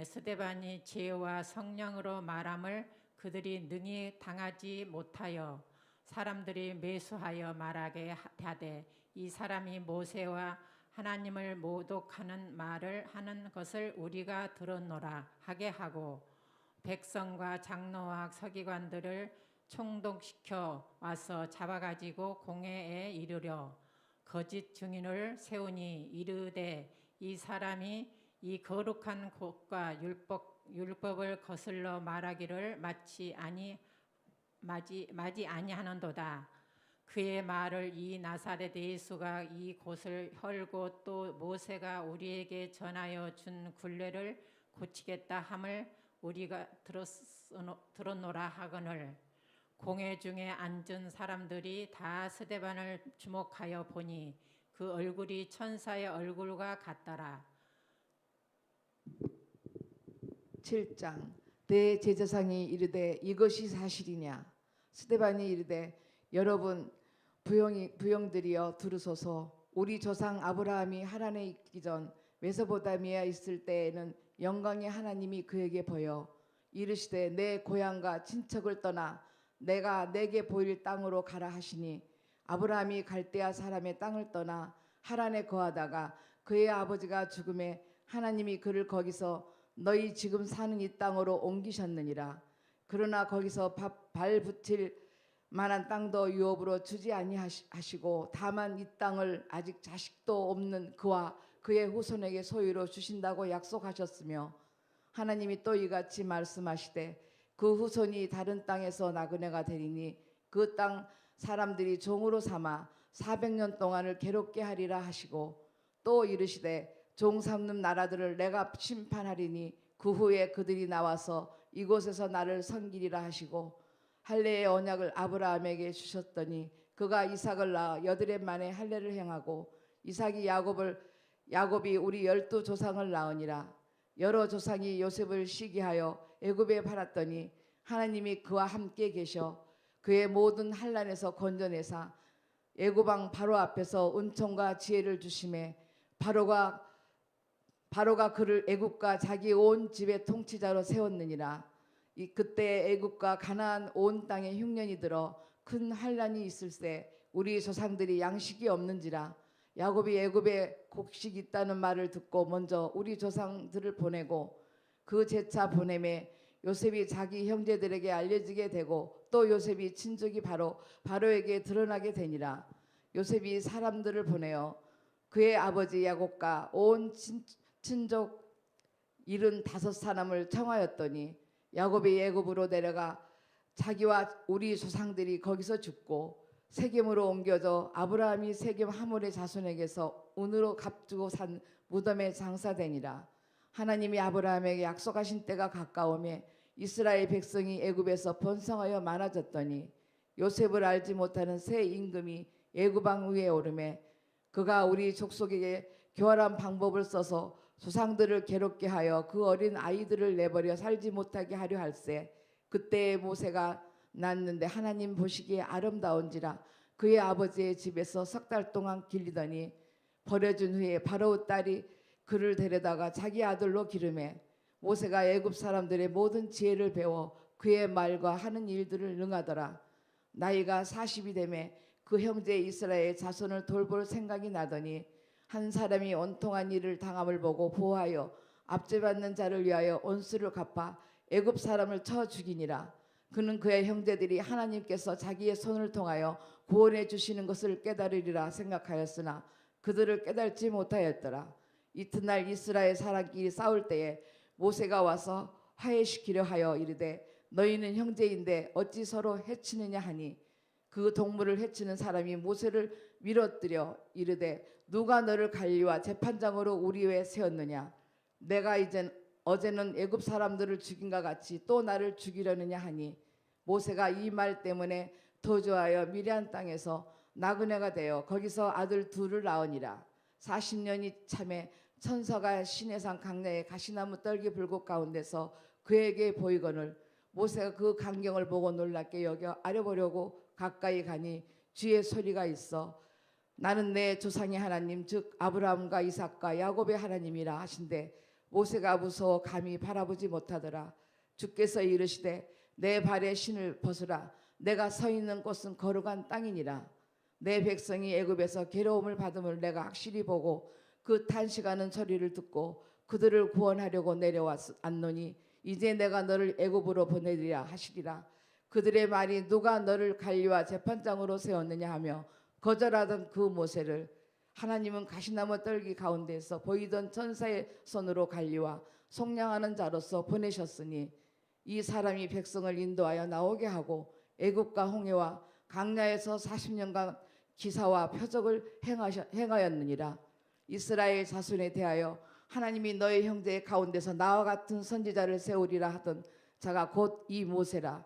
스데반이 지혜와 성령으로 말함을 그들이 능히 당하지 못하여 사람들이 매수하여 말하게 하되 이 사람이 모세와 하나님을 모독하는 말을 하는 것을 우리가 들었노라 하게 하고 백성과 장로와 서기관들을 총독시켜 와서 잡아가지고 공회에 이르려 거짓 증인을 세우니 이르되 이 사람이 이 거룩한 곳과 율법을 거슬러 말하기를 마지 아니하는도다. 그의 말을 이 나사렛 예수가 이 곳을 헐고 또 모세가 우리에게 전하여 준 굴레를 고치겠다 함을 우리가 들었노라 하거늘 공회 중에 앉은 사람들이 다 스데반을 주목하여 보니 그 얼굴이 천사의 얼굴과 같더라. 7장 대제사장이 이르되 이것이 사실이냐. 스데반이 이르되 여러분 부형들이여 들으소서. 우리 조상 아브라함이 하란에 있기 전 메소포타미아에 있을 때에는 영광의 하나님이 그에게 보여 이르시되 내 고향과 친척을 떠나 내가 내게 보일 땅으로 가라 하시니 아브라함이 갈대아 사람의 땅을 떠나 하란에 거하다가 그의 아버지가 죽음에 하나님이 그를 거기서 너희 지금 사는 이 땅으로 옮기셨느니라. 그러나 거기서 발 붙일 만한 땅도 유업으로 주지 아니하시고 다만 이 땅을 아직 자식도 없는 그와 그의 후손에게 소유로 주신다고 약속하셨으며 하나님이 또 이같이 말씀하시되 그 후손이 다른 땅에서 나그네가 되리니 그 땅 사람들이 종으로 삼아 400년 동안을 괴롭게 하리라 하시고 또 이르시되 종 삼는 나라들을 내가 심판하리니 그 후에 그들이 나와서 이곳에서 나를 섬기리라 하시고 할례의 언약을 아브라함에게 주셨더니 그가 이삭을 낳아 8해 만에 할례를 행하고 이삭이 야곱이 우리 12조상을 낳으니라. 여러 조상이 요셉을 시기하여 애굽에 팔았더니 하나님이 그와 함께 계셔 그의 모든 환난에서 건져내사 애굽 왕 바로 앞에서 은총과 지혜를 주심에 바로가 그를 애굽과 자기 온 집의 통치자로 세웠느니라. 그때 애굽과 가나안 온 땅에 흉년이 들어 큰 환난이 있을세 우리 조상들이 양식이 없는지라. 야곱이 애굽에 곡식이 있다는 말을 듣고 먼저 우리 조상들을 보내고 그 제차 보냄에 요셉이 자기 형제들에게 알려지게 되고 또 요셉이 친족이 바로에게 드러나게 되니라. 요셉이 사람들을 보내어 그의 아버지 야곱과 온 친족 75사람을 청하였더니 야곱이 애굽으로 내려가 자기와 우리 조상들이 거기서 죽고 세겜으로 옮겨져 아브라함이 세겜 하몰의 자손에게서 운으로 값주고 산 무덤에 장사되니라. 하나님이 아브라함에게 약속하신 때가 가까우며 이스라엘 백성이 애굽에서 번성하여 많아졌더니 요셉을 알지 못하는 새 임금이 애굽 왕 위에 오르매 그가 우리 족속에게 교활한 방법을 써서 조상들을 괴롭게 하여 그 어린 아이들을 내버려 살지 못하게 하려 할세. 그때에 모세가 낳았는데 하나님 보시기에 아름다운지라. 그의 아버지의 집에서 3달 동안 길리더니 버려준 후에 바로 딸이 그를 데려다가 자기 아들로 기르매 모세가 애굽 사람들의 모든 지혜를 배워 그의 말과 하는 일들을 능하더라. 나이가 40이 되매 그 형제 이스라엘 자손을 돌볼 생각이 나더니 한 사람이 원통한 일을 당함을 보고 보호하여 압제받는 자를 위하여 원수를 갚아 애굽 사람을 쳐 죽이니라. 그는 그의 형제들이 하나님께서 자기의 손을 통하여 구원해 주시는 것을 깨달으리라 생각하였으나 그들을 깨달지 못하였더라. 이튿날 이스라엘 사람끼리 싸울 때에 모세가 와서 화해시키려 하여 이르되 너희는 형제인데 어찌 서로 해치느냐 하니 그 동물을 해치는 사람이 모세를 밀어뜨려 이르되 누가 너를 관리와 재판장으로 우리 위에 세웠느냐. 내가 이젠 어제는 애굽 사람들을 죽인과 같이 또 나를 죽이려느냐 하니 모세가 이 말 때문에 도주하여 미디안 땅에서 나그네가 되어 거기서 아들 둘을 낳으니라. 40년이 참에 천사가 시내산 강야에 가시나무 떨기 불꽃 가운데서 그에게 보이거늘 모세가 그 광경을 보고 놀랍게 여겨 아려보려고 가까이 가니 주의 소리가 있어 나는 내 조상의 하나님 즉 아브라함과 이삭과 야곱의 하나님이라 하신대 모세가 무서워 감히 바라보지 못하더라. 주께서 이르시되 내 발에 신을 벗으라. 내가 서 있는 곳은 거룩한 땅이니라. 내 백성이 애굽에서 괴로움을 받음을 내가 확실히 보고 그 탄식하는 소리를 듣고 그들을 구원하려고 내려왔노니 이제 내가 너를 애굽으로 보내리라 하시리라. 그들의 말이 누가 너를 관리와 재판장으로 세웠느냐 하며 거절하던 그 모세를 하나님은 가시나무 떨기 가운데에서 보이던 천사의 손으로 관리와 속량하는 자로서 보내셨으니 이 사람이 백성을 인도하여 나오게 하고 애굽과 홍해와 강야에서 40년간 기사와 표적을 행하였느니라. 이스라엘 자손에 대하여 하나님이 너의 형제의 가운데서 나와 같은 선지자를 세우리라 하던 자가 곧 이 모세라.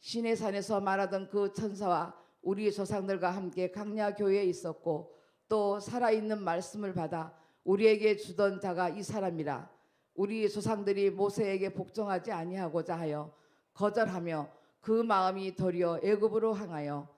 시내산에서 말하던 그 천사와 우리 조상들과 함께 강야 교회에 있었고 또 살아있는 말씀을 받아 우리에게 주던 자가 이 사람이라. 우리 조상들이 모세에게 복종하지 아니하고자 하여 거절하며 그 마음이 도리어 애굽으로 향하여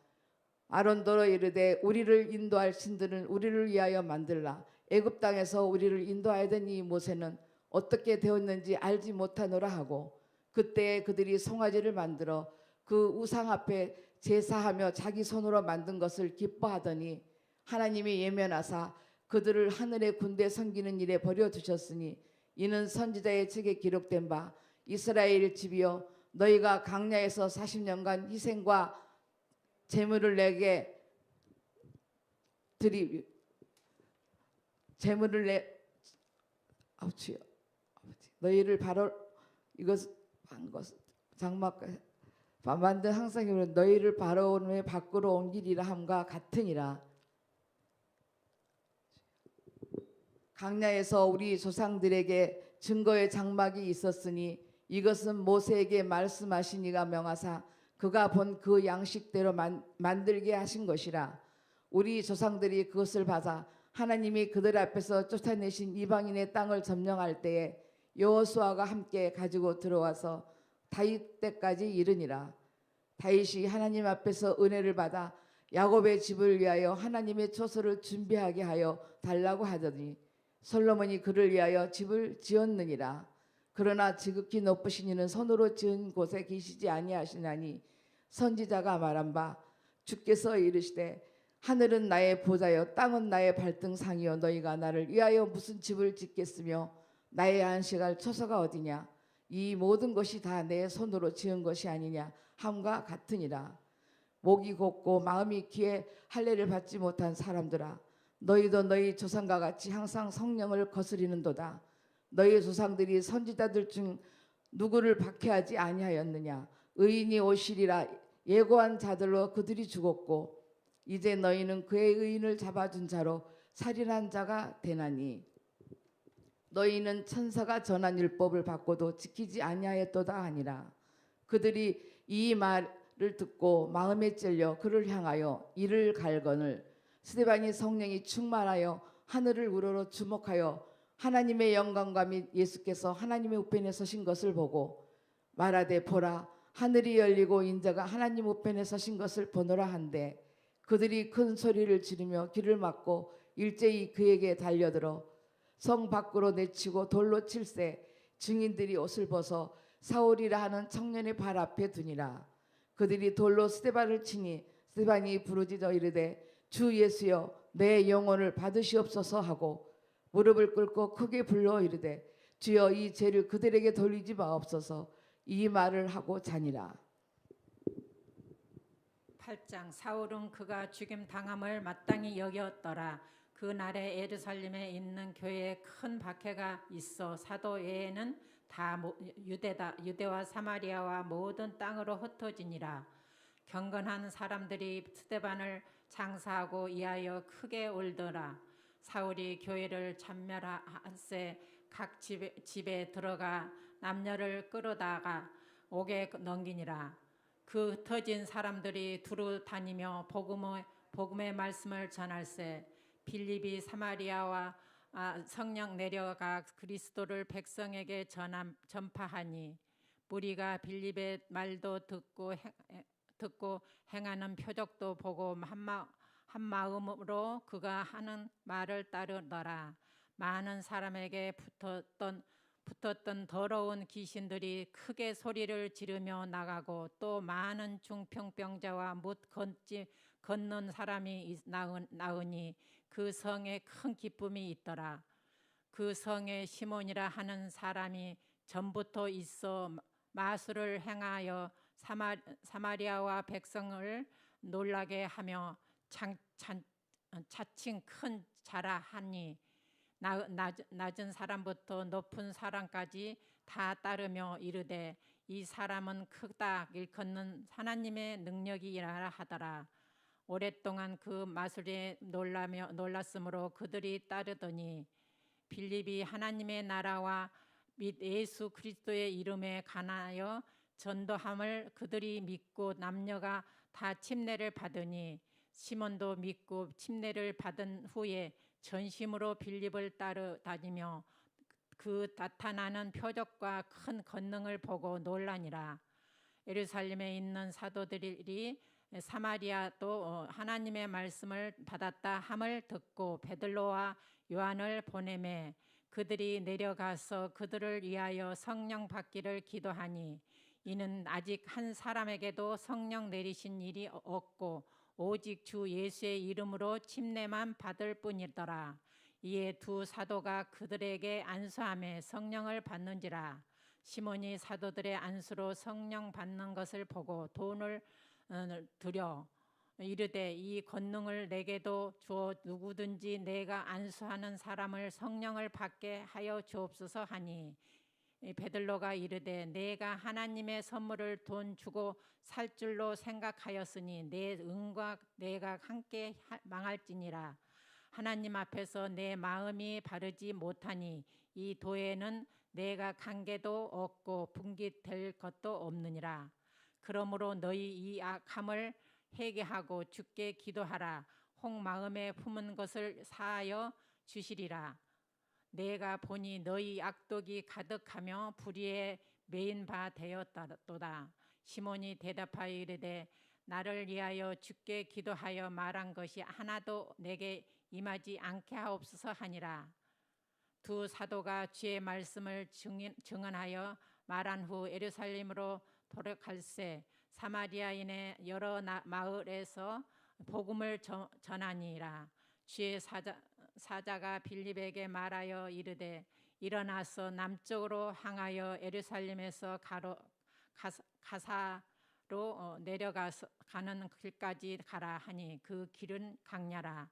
아론더러 이르되 우리를 인도할 신들은 우리를 위하여 만들라. 애굽 땅에서 우리를 인도하던 이 모세는 어떻게 되었는지 알지 못하노라 하고 그때에 그들이 송아지를 만들어 그 우상 앞에 제사하며 자기 손으로 만든 것을 기뻐하더니 하나님이 예면하사 그들을 하늘의 군대 섬기는 일에 버려두셨으니 이는 선지자의 책에 기록된 바 이스라엘 집이여 너희가 강야에서 40년간 희생과 제물을 내게 드리 제물을 내 아우치요 아버지 너희를 바로 이것 한 것 장막 만든 항상 너희를 바로온에 밖으로 옮기리라 함과 같으니라. 강야에서 우리 조상들에게 증거의 장막이 있었으니 이것은 모세에게 말씀하신 이가 명하사 그가 본 그 양식대로 만들게 하신 것이라. 우리 조상들이 그것을 받아 하나님이 그들 앞에서 쫓아내신 이방인의 땅을 점령할 때에 여호수아가 함께 가지고 들어와서 다윗 때까지 이르니라. 다윗이 하나님 앞에서 은혜를 받아 야곱의 집을 위하여 하나님의 초소를 준비하게 하여 달라고 하더니 솔로몬이 그를 위하여 집을 지었느니라. 그러나 지극히 높으신 이는 손으로 지은 곳에 계시지 아니하시나니 선지자가 말한 바 주께서 이르시되 하늘은 나의 보좌여 땅은 나의 발등상이여 너희가 나를 위하여 무슨 집을 짓겠으며 나의 안식할 초소가 어디냐. 이 모든 것이 다 내 손으로 지은 것이 아니냐 함과 같으니라. 목이 곧고 마음이 귀에 할례를 받지 못한 사람들아 너희도 너희 조상과 같이 항상 성령을 거스리는도다. 너희 조상들이 선지자들 중 누구를 박해하지 아니하였느냐. 의인이 오시리라 예고한 자들로 그들이 죽었고 이제 너희는 그의 의인을 잡아준 자로 살인한 자가 되나니 너희는 천사가 전한 율법을 받고도 지키지 아니하였도다 하니라. 그들이 이 말을 듣고 마음에 찔려 그를 향하여 이를 갈거늘 스데반이 성령이 충만하여 하늘을 우러러 주목하여 하나님의 영광과 및 예수께서 하나님의 우편에 서신 것을 보고 말하되 보라 하늘이 열리고 인자가 하나님 우편에 서신 것을 보노라 한데 그들이 큰 소리를 지르며 귀를 막고 일제히 그에게 달려들어 성 밖으로 내치고 돌로 칠세 증인들이 옷을 벗어 사울이라 하는 청년의 발 앞에 두니라. 그들이 돌로 스데반을 치니 스데반이 부르짖어 이르되 주 예수여 내 영혼을 받으시옵소서 하고 무릎을 꿇고 크게 불러 이르되 주여 이 죄를 그들에게 돌리지 마옵소서. 이 말을 하고 자니라. 8장 사울은 그가 죽임 당함을 마땅히 여겼더라. 그 날에 예루살렘에 있는 교회에 큰 박해가 있어 사도 외에는 다 유대와 사마리아와 모든 땅으로 흩어지니라. 경건한 사람들이 스데반을 장사하고 이하여 크게 울더라. 사울이 교회를 참멸하세 각 집에 들어가 남녀를 끌어다가 옥에 넘기니라. 그 흩어진 사람들이 두루 다니며 복음의 말씀을 전할세. 빌립이 사마리아와 성령 내려가 그리스도를 백성에게 전파하니 무리가 빌립의 말도 듣고 행하는 표적도 보고 한 마음으로 그가 하는 말을 따르더라. 많은 사람에게 붙었던 더러운 귀신들이 크게 소리를 지르며 나가고 또 많은 중풍병자와 못 걷는 사람이 나으니 그 성에 큰 기쁨이 있더라. 그 성에 시몬이라 하는 사람이 전부터 있어 마술을 행하여 사마리아와 백성을 놀라게 하며 자칭 큰 자라하니 낮은 사람부터 높은 사람까지 다 따르며 이르되 이 사람은 크다 일컫는 하나님의 능력이라 하더라. 오랫동안 그 마술에 놀랐으므로 그들이 따르더니 빌립이 하나님의 나라와 및 예수 그리스도의 이름에 관하여 전도함을 그들이 믿고 남녀가 다 침례를 받으니 시몬도 믿고 침례를 받은 후에 전심으로 빌립을 따라다니며 그 나타나는 표적과 큰 권능을 보고 놀라니라. 예루살렘에 있는 사도들이 사마리아도 하나님의 말씀을 받았다 함을 듣고 베드로와 요한을 보내매 그들이 내려가서 그들을 위하여 성령 받기를 기도하니 이는 아직 한 사람에게도 성령 내리신 일이 없고 오직 주 예수의 이름으로 침례만 받을 뿐이더라. 이에 두 사도가 그들에게 안수하며 성령을 받는지라. 시몬이 사도들의 안수로 성령 받는 것을 보고 돈을 드려 이르되 이 권능을 내게도 주어 누구든지 내가 안수하는 사람을 성령을 받게 하여 주옵소서 하니 베드로가 이르되 내가 하나님의 선물을 돈 주고 살 줄로 생각하였으니 내 은과 내가 함께 망할지니라. 하나님 앞에서 내 마음이 바르지 못하니 이 도에는 내가 관계도 없고 분깃될 것도 없느니라. 그러므로 너희 이 악함을 회개하고 주께 기도하라. 혹 마음에 품은 것을 사하여 주시리라. 내가 보니 너희 악독이 가득하며 불의에 매인 바 되었도다. 시몬이 대답하여 이르되 나를 위하여 주께 기도하여 말한 것이 하나도 내게 임하지 않게 하옵소서 하니라. 두 사도가 주의 말씀을 증언하여 말한 후 예루살렘으로 돌아갈새 사마리아인의 여러 마을에서 복음을 전하니라. 주의 사자가 빌립에게 말하여 이르되 일어나서 남쪽으로 향하여 예루살렘에서 가사로 내려가서 가는 길까지 가라 하니 그 길은 강야라.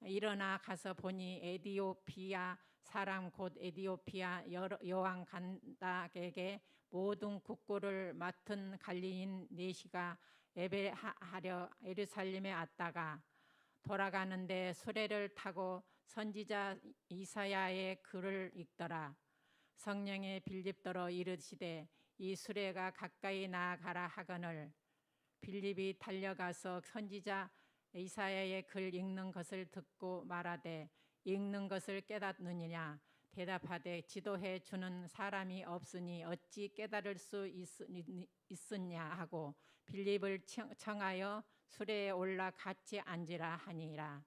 일어나 가서 보니 에디오피아 사람 곧 에디오피아 여왕 간닥에게 모든 국고를 맡은 관리인 네시가 예배하려 예루살렘에 왔다가 돌아가는데 수레를 타고 선지자 이사야의 글을 읽더라. 성령의 빌립더러 이르시되 이 수레가 가까이 나아가라 하거늘 빌립이 달려가서 선지자 이사야의 글 읽는 것을 듣고 말하되 읽는 것을 깨닫느냐 대답하되 지도해 주는 사람이 없으니 어찌 깨달을 수 있으냐 하고 빌립을 청하여 수레에 올라 같이 앉으라 하니라.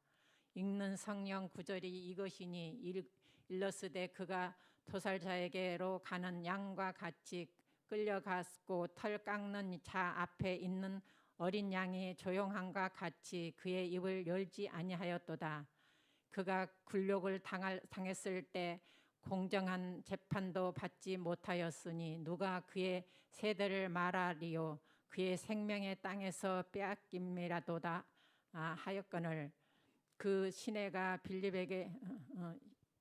읽는 성령 구절이 이것이니 일렀으되 그가 도살자에게로 가는 양과 같이 끌려갔고 털 깎는 자 앞에 있는 어린 양이 조용함과 같이 그의 입을 열지 아니하였도다. 그가 굴욕을 당했을 때 공정한 재판도 받지 못하였으니 누가 그의 세대를 말하리요. 그의 생명의 땅에서 빼앗김이라도다 하였거늘 그 시내가 빌립에게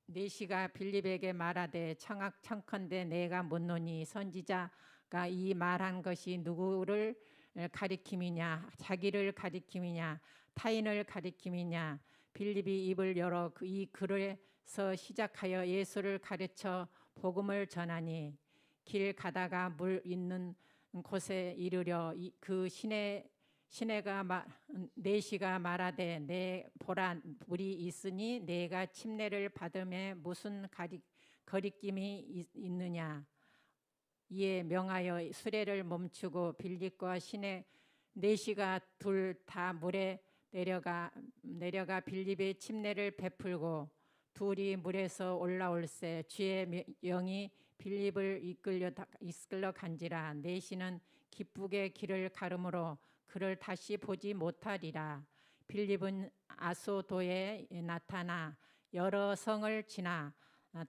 네시가 빌립에게 말하되 청컨대 내가 묻노니 선지자가 이 말한 것이 누구를 가리킴이냐 자기를 가리킴이냐 타인을 가리킴이냐. 빌립이 입을 열어 이 글의 시작하여 예수를 가르쳐 복음을 전하니 길 가다가 물 있는 곳에 이르려 그 내시가 말하되 내 보라 물이 있으니 내가 침례를 받음에 무슨 거리낌이 있느냐. 이에 명하여 수레를 멈추고 빌립과 내시가 둘 다 물에 내려가 빌립의 침례를 베풀고 둘이 물에서 올라올새 주의 영이 빌립을 이끌러 간지라. 내시는 기쁘게 길을 가르므로 그를 다시 보지 못하리라. 빌립은 아소도에 나타나 여러 성을 지나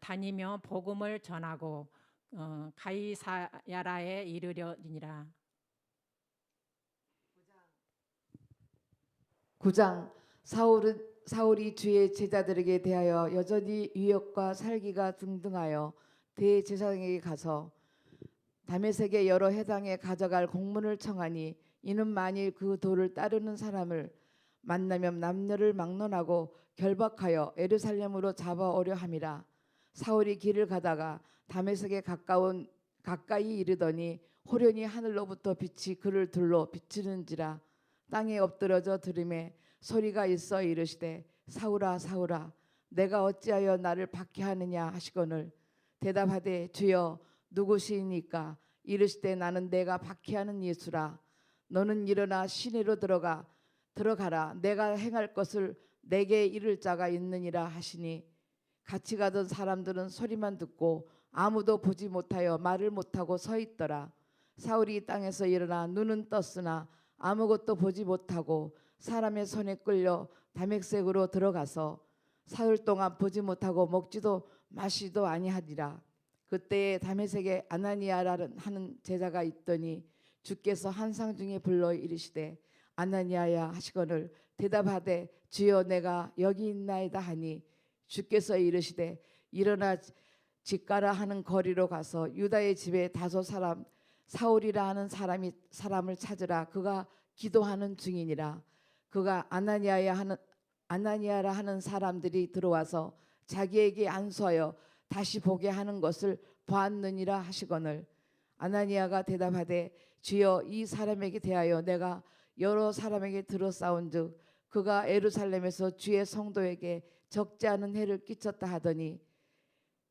다니며 복음을 전하고 가이사야라에 이르려니라. 9장. 사울이 주의 제자들에게 대하여 여전히 유역과 살기가 등등하여 대제사장에게 가서 다메섹의 여러 회당에 가져갈 공문을 청하니 이는 만일 그 도를 따르는 사람을 만나면 남녀를 막론하고 결박하여 예루살렘으로 잡아오려 함이라. 사울이 길을 가다가 다메섹에 가까이 이르더니 호련히 하늘로부터 빛이 그를 둘러 비추는지라. 땅에 엎드러져 들음에 소리가 있어 이르시되 사울아 사울아 내가 어찌하여 나를 박해하느냐 하시거늘 대답하되 주여 누구시니까. 이르시되 나는 내가 박해하는 예수라. 너는 일어나 시내로 들어가라. 내가 행할 것을 내게 이를 자가 있느니라 하시니 같이 가던 사람들은 소리만 듣고 아무도 보지 못하여 말을 못하고 서 있더라. 사울이 땅에서 일어나 눈은 떴으나 아무것도 보지 못하고 사람의 손에 끌려 다메섹으로 들어가서 사흘 동안 보지 못하고 먹지도 마시지도 아니하리라. 그때에 다메섹에 아나니아라는 하는 제자가 있더니 주께서 환상 중에 불러 이르시되 아나니아야 하시거늘 대답하되 주여 내가 여기 있나이다 하니 주께서 이르시되 일어나 집가라 하는 거리로 가서 유다의 집에 다소 사람 사울이라 하는 사람을 찾으라. 그가 기도하는 중이니라. 그가 아나니아라 하는 사람들이 들어와서 자기에게 안수하여 다시 보게 하는 것을 보았느니라 하시거늘 아나니아가 대답하되 주여 이 사람에게 대하여 내가 여러 사람에게 들어싸운즉 그가 예루살렘에서 주의 성도에게 적지 않은 해를 끼쳤다 하더니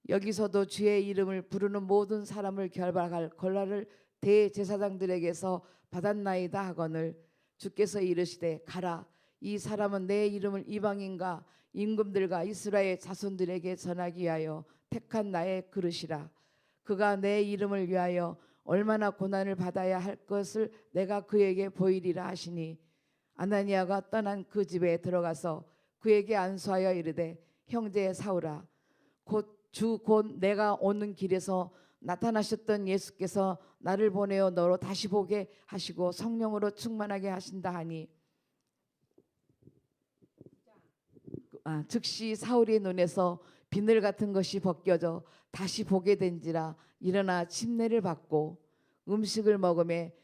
여기서도 주의 이름을 부르는 모든 사람을 결박할 권한을 대제사장들에게서 받았나이다 하거늘 주께서 이르시되 가라. 이 사람은 내 이름을 이방인과 임금들과 이스라엘 자손들에게 전하기 위하여 택한 나의 그릇이라. 그가 내 이름을 위하여 얼마나 고난을 받아야 할 것을 내가 그에게 보이리라 하시니 아나니아가 떠난 그 집에 들어가서 그에게 안수하여 이르되 형제 사울아 곧 내가 오는 길에서 나타나셨던 예수께서 나를 보내어 너로 다시 보게 하시고 성령으로 충만하게 하신다 하니 즉시 사울의 눈에서 비늘 같은 것이 벗겨져 다시 보게 된지라. 일어나 침례를 받고 음식을 먹음에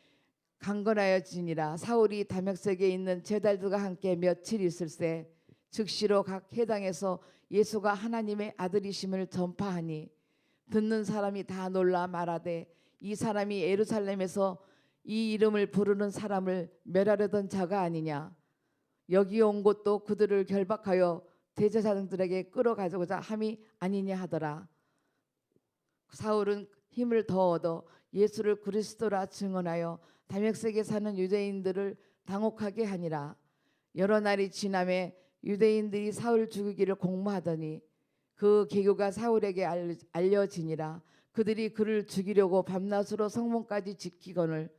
강건하여지니라. 사울이 다메섹에 있는 제자들과 함께 며칠 있을새 즉시로 각 회당에서 예수가 하나님의 아들이심을 전파하니 듣는 사람이 다 놀라 말하되 이 사람이 예루살렘에서 이 이름을 부르는 사람을 멸하려던 자가 아니냐. 여기 온 것도 그들을 결박하여 대제사장들에게 끌어가고자 함이 아니냐 하더라. 사울은 힘을 더 얻어 예수를 그리스도라 증언하여 다메섹에 사는 유대인들을 당혹하게 하니라. 여러 날이 지남에 유대인들이 사울 죽이기를 공모하더니 그 계교가 사울에게 알려지니라. 그들이 그를 죽이려고 밤낮으로 성문까지 지키거늘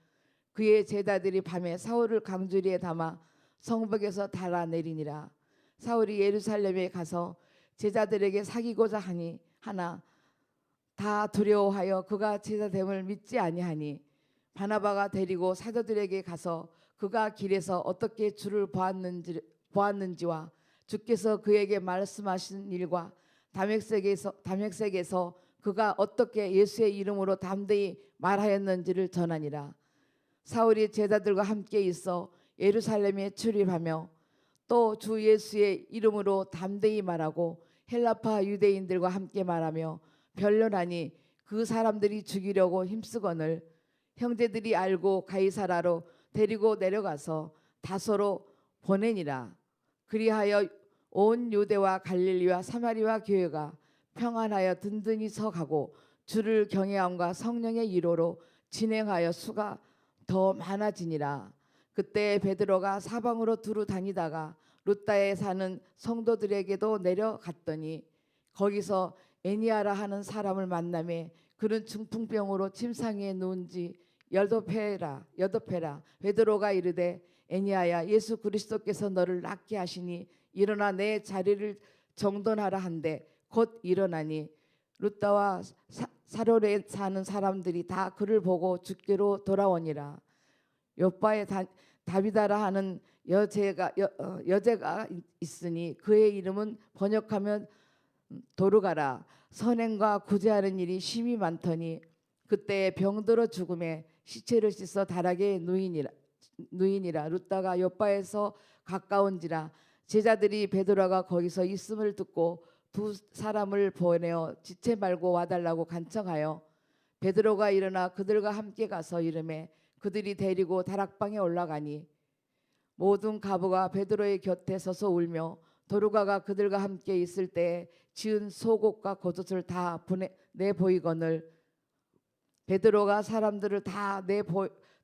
그의 제자들이 밤에 사울을 강주리에 담아 성벽에서 달아내리니라. 사울이 예루살렘에 가서 제자들에게 사귀고자 하나 다 두려워하여 그가 제자됨을 믿지 아니하니 바나바가 데리고 사도들에게 가서 그가 길에서 어떻게 주를 보았는지와 주께서 그에게 말씀하신 일과 다메섹에서 그가 어떻게 예수의 이름으로 담대히 말하였는지를 전하니라. 사울이 제자들과 함께 있어 예루살렘에 출입하며 또 주 예수의 이름으로 담대히 말하고 헬라파 유대인들과 함께 말하며 변론하니 그 사람들이 죽이려고 힘쓰거늘 형제들이 알고 가이사라로 데리고 내려가서 다소로 보내니라. 그리하여 온 유대와 갈릴리와 사마리아 교회가 평안하여 든든히 서가고 주를 경외함과 성령의 위로로 진행하여 수가 더 많아지니라. 그때 베드로가 사방으로 두루 다니다가 루다에 사는 성도들에게도 내려갔더니 거기서 애니아라 하는 사람을 만나매 그는 중풍병으로 침상에 누운 지 여덟해라. 베드로가 이르되 애니아야 예수 그리스도께서 너를 낫게 하시니 일어나 내 자리를 정돈하라 한데 곧 일어나니 루다와 사로에 사는 사람들이 다 그를 보고 주께로 돌아오니라. 요바에 다비다라 하는 여제가 있으니 그의 이름은 번역하면 도르가라. 선행과 구제하는 일이 심히 많더니 그때 병들어 죽음에 시체를 씻어 다락에 누이니라. 루다가 요바에서 가까운지라 제자들이 베드로가 거기서 있음을 듣고 두 사람을 보내어 지체 말고 와달라고 간청하여 베드로가 일어나 그들과 함께 가서 이르매 그들이 데리고 다락방에 올라가니 모든 가부가 베드로의 곁에 서서 울며 도르가가 그들과 함께 있을 때 지은 속옷과 겉옷을 다 내보이거늘 베드로가 사람들을 다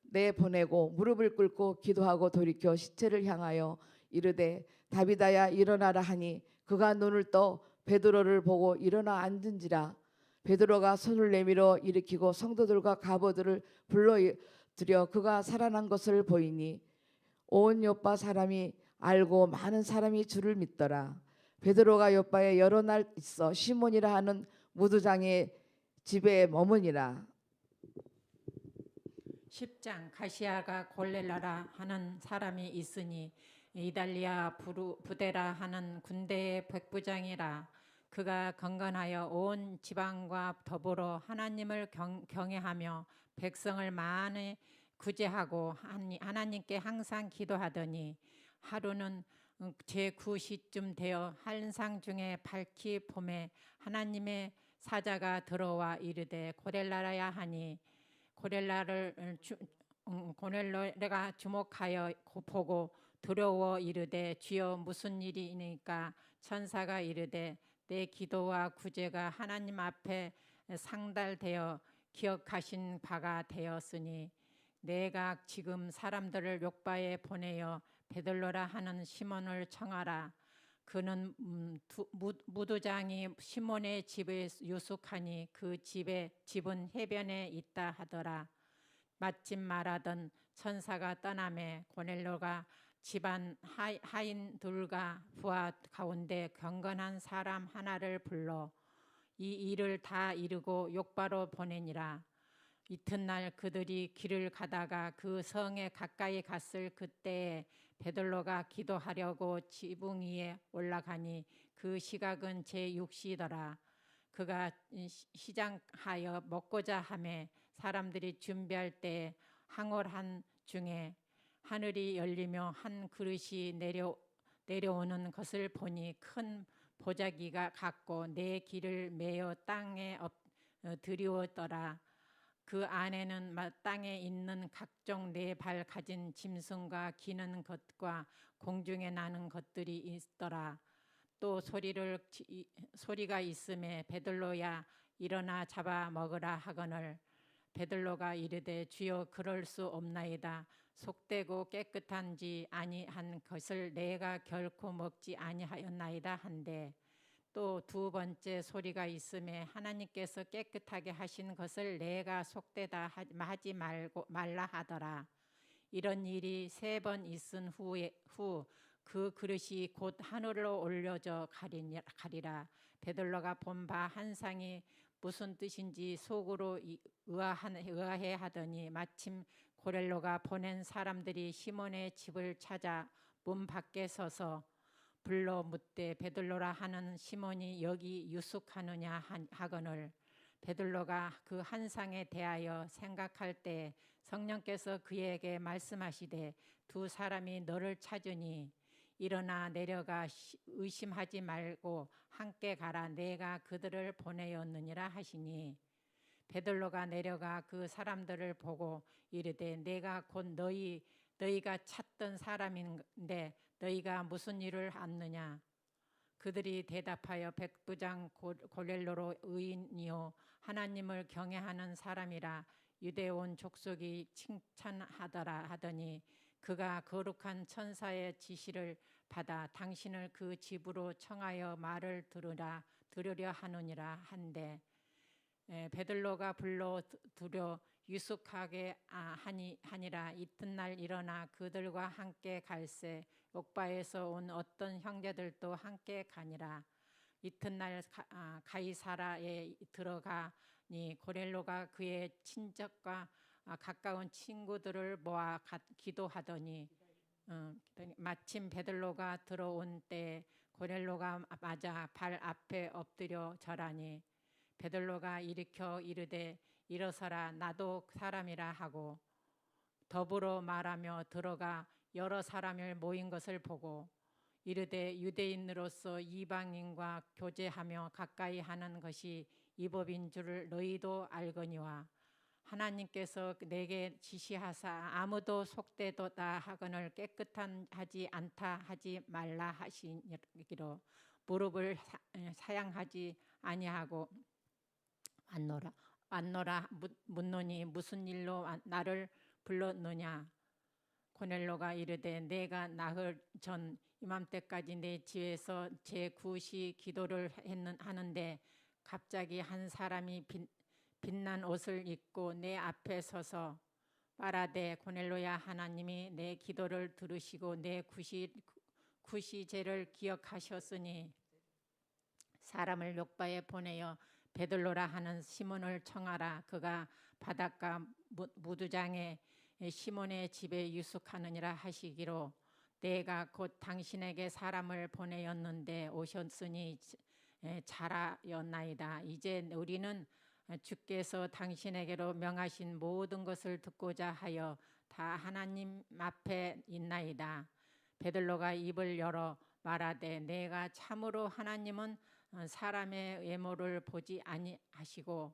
내보내고 무릎을 꿇고 기도하고 돌이켜 시체를 향하여 이르되 다비다야 일어나라 하니 그가 눈을 떠 베드로를 보고 일어나 앉은지라. 베드로가 손을 내밀어 일으키고 성도들과 가버들을 불러들여 그가 살아난 것을 보이니 온 요파 사람이 알고 많은 사람이 주를 믿더라. 베드로가 요파에 여러 날 있어 시몬이라 하는 무두장의 집에 머무니라. 10장 가시아가 골렐라라 하는 사람이 있으니 이달리아 부데라 하는 군대의 백부장이라. 그가 건건하여 온 지방과 더불어 하나님을 경외하며 백성을 많이 구제하고 하나님께 항상 기도하더니 하루는 제9시쯤 되어 한상 중에 밝히 봄에 하나님의 사자가 들어와 이르되 고렐라야 하니 고넬로가 주목하여 보고 두려워 이르되 주여 무슨 일이니까 천사가 이르되 내 기도와 구제가 하나님 앞에 상달되어 기억하신 바가 되었으니 내가 지금 사람들을 욥바에 보내어 베들로라 하는 시몬을 청하라. 그는 무두장이 시몬의 집에 유숙하니 그 집은 해변에 있다 하더라. 마침 말하던 천사가 떠나매 고넬로가 집안 하인 둘과 부하 가운데 경건한 사람 하나를 불러 이 일을 다 이루고 욥바로 보내니라. 이튿날 그들이 길을 가다가 그 성에 가까이 갔을 그때에 베들로가 기도하려고 지붕 위에 올라가니 그 시각은 제6시더라. 그가 시장하여 먹고자 하매 사람들이 준비할 때 항월한 중에 하늘이 열리며 한 그릇이 내려오는 것을 보니 큰 보자기가 같고 네 길을 메어 땅에 들이오더라. 그 안에는 땅에 있는 각종 네 발 가진 짐승과 기는 것과 공중에 나는 것들이 있더라. 또 소리가 있음에 베들로야 일어나 잡아 먹으라 하거늘 베들로가 이르되 주여 그럴 수 없나이다. 속되고 깨끗한지 아니한 것을 내가 결코 먹지 아니하였나이다 한데 또 두 번째 소리가 있음에 하나님께서 깨끗하게 하신 것을 내가 속되다 하지 말라 하더라. 이런 일이 3번 있은 후 그 그릇이 곧 하늘로 올려져 가리라. 베들로가 본 바 한상이 무슨 뜻인지 속으로 의아해 하더니 마침 고넬로가 보낸 사람들이 시몬의 집을 찾아 문 밖에 서서 불러 묻되 베들로라 하는 시몬이 여기 유숙하느냐 하거늘 베들로가 그 한상에 대하여 생각할 때 성령께서 그에게 말씀하시되 두 사람이 너를 찾으니 일어나 내려가 의심하지 말고 함께 가라. 내가 그들을 보내었느니라 하시니 베들로가 내려가 그 사람들을 보고 이르되 내가 곧 너희가 찾던 사람인데 너희가 무슨 일을 하느냐. 그들이 대답하여 백부장 고넬로로 의인이요 하나님을 경외하는 사람이라 유대 온 족속이 칭찬하더라 하더니 그가 거룩한 천사의 지시를 받아 당신을 그 집으로 청하여 말을 들으려 하느니라 한데 베들로가 불러 두려 유숙하게 하니라. 이튿날 일어나 그들과 함께 갈새 옥바에서 온 어떤 형제들도 함께 가니라. 이튿날 가이사라에 들어가니 고넬로가 그의 친척과 가까운 친구들을 모아 기도하더니 마침 베들로가 들어온 때 고넬로가 맞아 발 앞에 엎드려 절하니 베들로가 일으켜 이르되 일어서라 나도 사람이라 하고 더불어 말하며 들어가 여러 사람을 모인 것을 보고 이르되 유대인으로서 이방인과 교제하며 가까이 하는 것이 이 법인 줄을 너희도 알거니와 하나님께서 내게 지시하사 아무도 속되도다 하거늘 깨끗한 하지 않다 하지 말라 하시기로 무릎을 사양하지 아니하고 왔노라 묻노니 무슨 일로 나를 불렀느냐. 고넬로가 이르되 내가 나흘 전 이맘때까지 내 집에서 제9시 기도를 하는데 갑자기 한 사람이 빛난 옷을 입고 내 앞에 서서 말하되 고넬로야 하나님이 내 기도를 들으시고 내 구시제를 기억하셨으니 사람을 욥바에 보내어 베들로라 하는 시몬을 청하라. 그가 바닷가 무두장에 시몬의 집에 유숙하느니라 하시기로 내가 곧 당신에게 사람을 보내었는데 오셨으니 잘하였나이다. 이제 우리는 주께서 당신에게로 명하신 모든 것을 듣고자 하여 다 하나님 앞에 있나이다. 베들로가 입을 열어 말하되 내가 참으로 하나님은 사람의 외모를 보지 아니하시고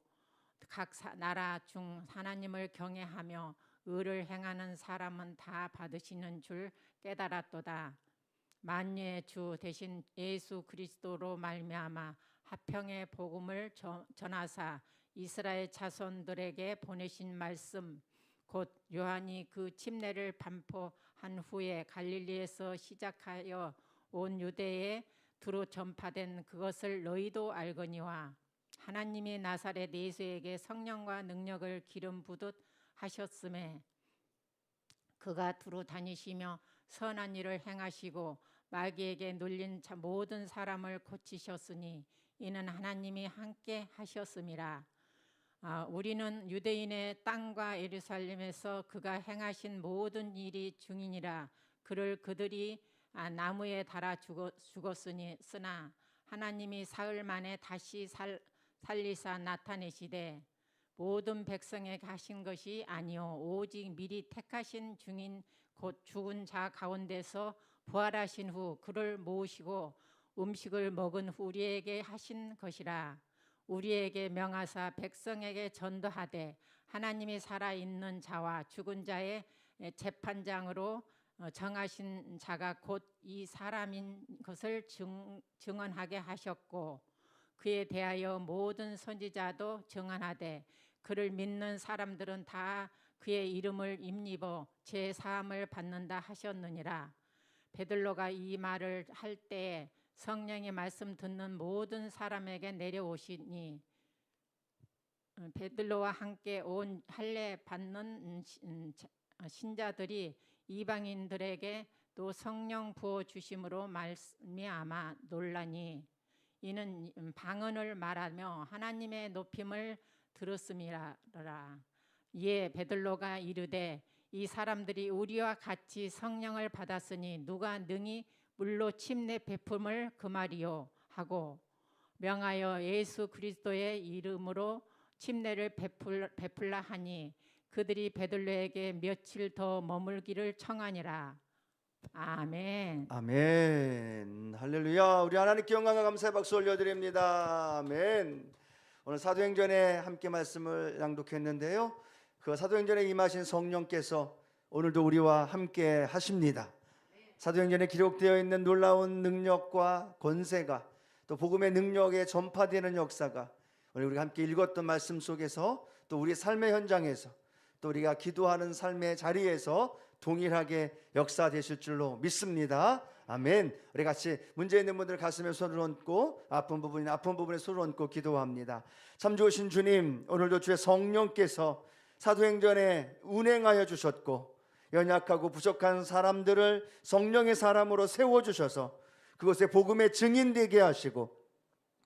각 나라 중 하나님을 경외하며 의를 행하는 사람은 다 받으시는 줄 깨달았도다. 만유의 주 대신 예수 그리스도로 말미암아 화평의 복음을 전하사 이스라엘 자손들에게 보내신 말씀 곧 요한이 그 침례를 반포한 후에 갈릴리에서 시작하여 온 유대에 두루 전파된 그것을 너희도 알거니와 하나님이 나사렛 예수에게 성령과 능력을 기름 부듯 하셨음에 그가 두루 다니시며 선한 일을 행하시고 마귀에게 눌린 모든 사람을 고치셨으니 이는 하나님이 함께 하셨음이라. 우리는 유대인의 땅과 예루살렘에서 그가 행하신 모든 일이 증인이라. 그들이 나무에 달아 죽었으니 쓰나 하나님이 사흘 만에 다시 살리사 나타내시되 모든 백성에게 하신 것이 아니요 오직 미리 택하신 중인 곧 죽은 자 가운데서 부활하신 후 그를 모으시고 음식을 먹은 후 우리에게 하신 것이라. 우리에게 명하사 백성에게 전도하되 하나님이 살아있는 자와 죽은 자의 재판장으로 정하신 자가 곧 이 사람인 것을 증언하게 하셨고 그에 대하여 모든 선지자도 증언하되 그를 믿는 사람들은 다 그의 이름을 입입어 제사함을 받는다 하셨느니라. 베들로가 이 말을 할 때에 성령의 말씀 듣는 모든 사람에게 내려오시니 베들로와 함께 온 할례 받는 신자들이 이방인들에게 또 성령 부어 주심으로 말미암아 놀라니 이는 방언을 말하며 하나님의 높임을 들었음이라. 이에 베들로가 이르되 이 사람들이 우리와 같이 성령을 받았으니 누가 능히 물로 침례 베품을 금하리요 하고 명하여 예수 그리스도의 이름으로 침례를 베풀라 하니 그들이 베들로에게 며칠 더 머물기를 청하니라. 아멘. 아멘. 할렐루야. 우리 하나님께 영광과 감사의 박수 올려드립니다. 아멘. 오늘 사도행전에 함께 말씀을 낭독했는데요, 그 사도행전에 임하신 성령께서 오늘도 우리와 함께 하십니다. 사도행전에 기록되어 있는 놀라운 능력과 권세가, 또 복음의 능력에 전파되는 역사가 오늘 우리가 함께 읽었던 말씀 속에서, 또 우리 삶의 현장에서, 또 우리가 기도하는 삶의 자리에서 동일하게 역사되실 줄로 믿습니다. 아멘. 우리 같이 문제 있는 분들 가슴에 손을 얹고, 아픈 부분에 손을 얹고 기도합니다. 참 좋으신 주님, 오늘도 주의 성령께서 사도행전에 운행하여 주셨고, 연약하고 부족한 사람들을 성령의 사람으로 세워주셔서 그곳에 복음의 증인되게 하시고,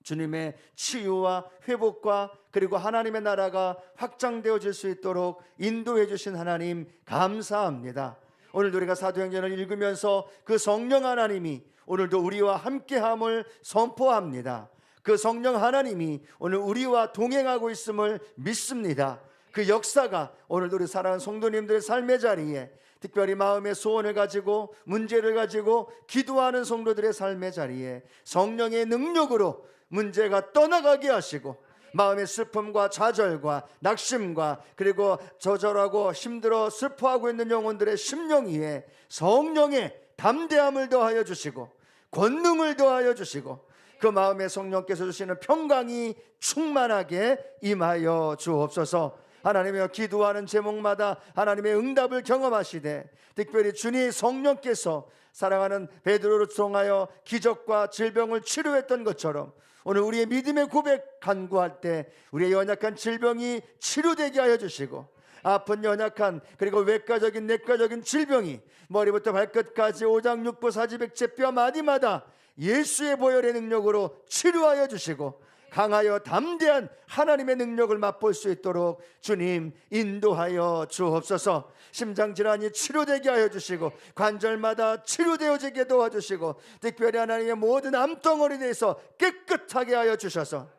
주님의 치유와 회복과 그리고 하나님의 나라가 확장되어질 수 있도록 인도해 주신 하나님 감사합니다. 오늘도 우리가 사도행전을 읽으면서 그 성령 하나님이 오늘도 우리와 함께함을 선포합니다. 그 성령 하나님이 오늘 우리와 동행하고 있음을 믿습니다. 그 역사가 오늘도 우리 사랑하는 성도님들의 삶의 자리에, 특별히 마음의 소원을 가지고 문제를 가지고 기도하는 성도들의 삶의 자리에 성령의 능력으로 문제가 떠나가게 하시고, 마음의 슬픔과 좌절과 낙심과 그리고 저절하고 힘들어 슬퍼하고 있는 영혼들의 심령 위에 성령의 담대함을 더하여 주시고 권능을 더하여 주시고, 그 마음에 성령께서 주시는 평강이 충만하게 임하여 주옵소서. 하나님의 기도하는 제목마다 하나님의 응답을 경험하시되, 특별히 주님 성령께서 사랑하는 베드로를 통하여 기적과 질병을 치료했던 것처럼 오늘 우리의 믿음의 고백 간구할 때 우리의 연약한 질병이 치료되게 하여 주시고, 아픈 연약한 그리고 외과적인 내과적인 질병이 머리부터 발끝까지 오장육부 사지백체 뼈 마디마다 예수의 보혈의 능력으로 치료하여 주시고, 강하여 담대한 하나님의 능력을 맛볼 수 있도록 주님 인도하여 주옵소서. 심장질환이 치료되게 하여 주시고, 관절마다 치료되어지게 도와주시고, 특별히 하나님의 모든 암덩어리에 대해서 깨끗하게 하여 주셔서